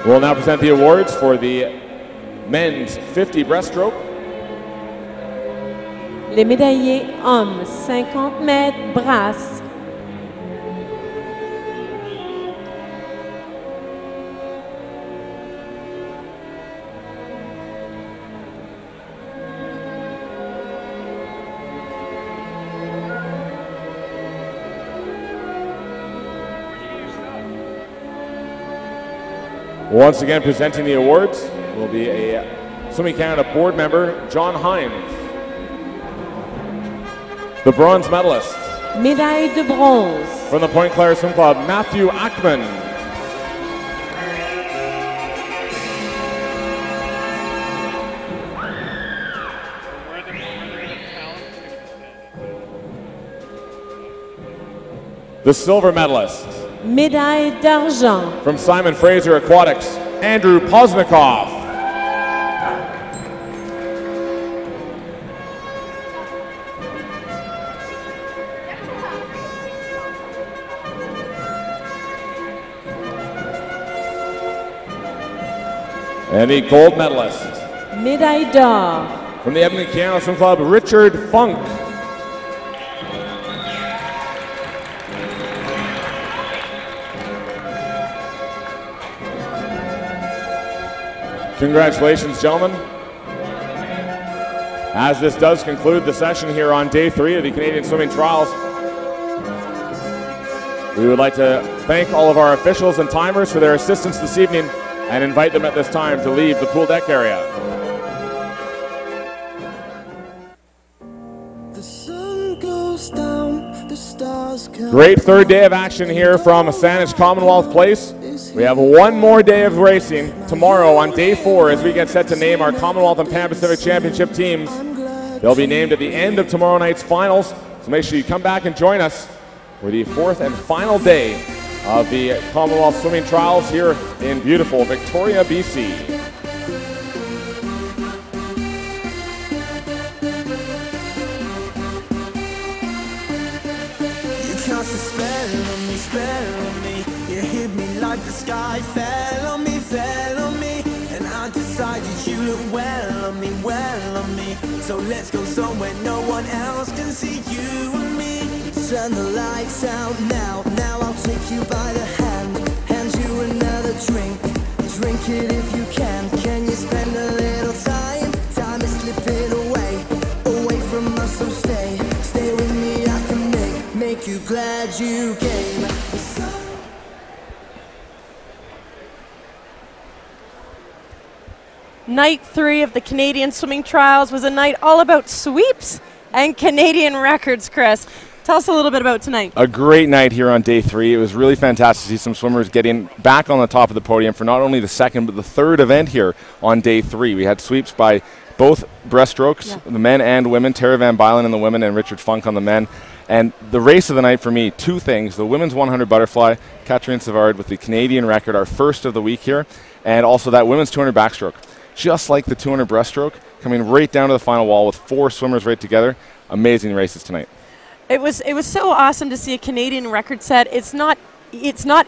We'll now present the awards for the men's 50 breaststroke. Les médaillés hommes 50 mètres brasse. Once again, presenting the awards will be a Swimming Canada board member, John Hines. The bronze medalist. Médaille de bronze. From the Point Claire Swim Club, Matthew Ackman. The silver medalist. Médaille d'argent. From Simon Fraser Aquatics, Andrew Posnikoff. And the gold medalist. Médaille d'or. From the Edmonton Canada Swim Club, Richard Funk. Congratulations, gentlemen. As this does conclude the session here on day 3 of the Canadian Swimming Trials, we would like to thank all of our officials and timers for their assistance this evening and invite them at this time to leave the pool deck area. Great third day of action here from Saanich Commonwealth Place. We have one more day of racing tomorrow on day 4 as we get set to name our Commonwealth and Pan Pacific Championship teams. They'll be named at the end of tomorrow night's finals, so make sure you come back and join us for the 4th and final day of the Commonwealth Swimming Trials here in beautiful Victoria, BC. You cast a spell on me. You hit me like the sky fell on me, and I decided you look well on me. So let's go somewhere no one else can see you and me. Turn the lights out now. I'll take you by the hand you another drink. Drink it if you can. Can you spend a little time? Time is slipping away from us. So stay with me. I can make you glad you came. Night 3 of the Canadian Swimming Trials was a night all about sweeps and Canadian records, Chris. Tell us a little bit about tonight. A great night here on day 3. It was really fantastic to see some swimmers getting back on the top of the podium for not only the second but the third event here on day 3. We had sweeps by both breaststrokes, the men and women, Tara Van Bylen on the women and Richard Funk on the men. And the race of the night for me, 2 things. The women's 100 butterfly, Catherine Savard with the Canadian record, our first of the week here, and also that women's 200 backstroke. Just like the 200 breaststroke, coming right down to the final wall with 4 swimmers right together. Amazing races tonight. It was so awesome to see a Canadian record set. It's not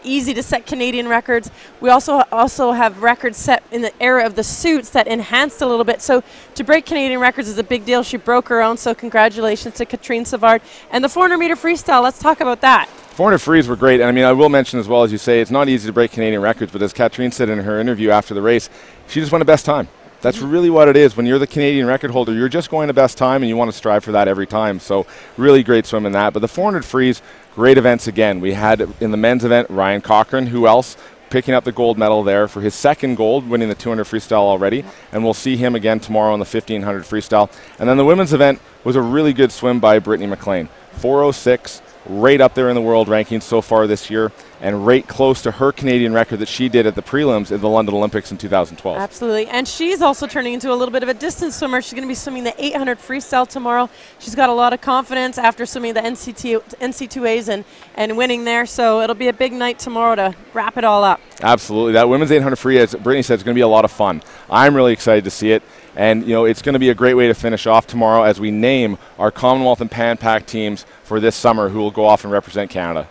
easy to set Canadian records. We also have records set in the era of the suits that enhanced a little bit. So to break Canadian records is a big deal. She broke her own, so congratulations to Catherine Savard. And the 400-meter freestyle, let's talk about that. 400 frees were great, and I mean, I will mention as well, as you say, it's not easy to break Canadian records, but as Catherine said in her interview after the race, she just won the best time. That's really what it is. When you're the Canadian record holder, you're just going the best time, and you want to strive for that every time. So really great swim in that. But the 400 frees, great events again. We had in the men's event, Ryan Cochran, who else? Picking up the gold medal there for his second gold, winning the 200 freestyle already. And we'll see him again tomorrow on the 1500 freestyle. And then the women's event was a really good swim by Brittany McLean. 4:06. Right up there in the world rankings so far this year, and right close to her Canadian record that she did at the prelims in the London Olympics in 2012. Absolutely, and she's also turning into a little bit of a distance swimmer. She's going to be swimming the 800 freestyle tomorrow. She's got a lot of confidence after swimming the NC2As and winning there, so it'll be a big night tomorrow to wrap it all up. Absolutely, that women's 800 free, as Brittany said, is going to be a lot of fun. I'm really excited to see it. And, you know, it's going to be a great way to finish off tomorrow as we name our Commonwealth and Pan Pac teams for this summer who will go off and represent Canada.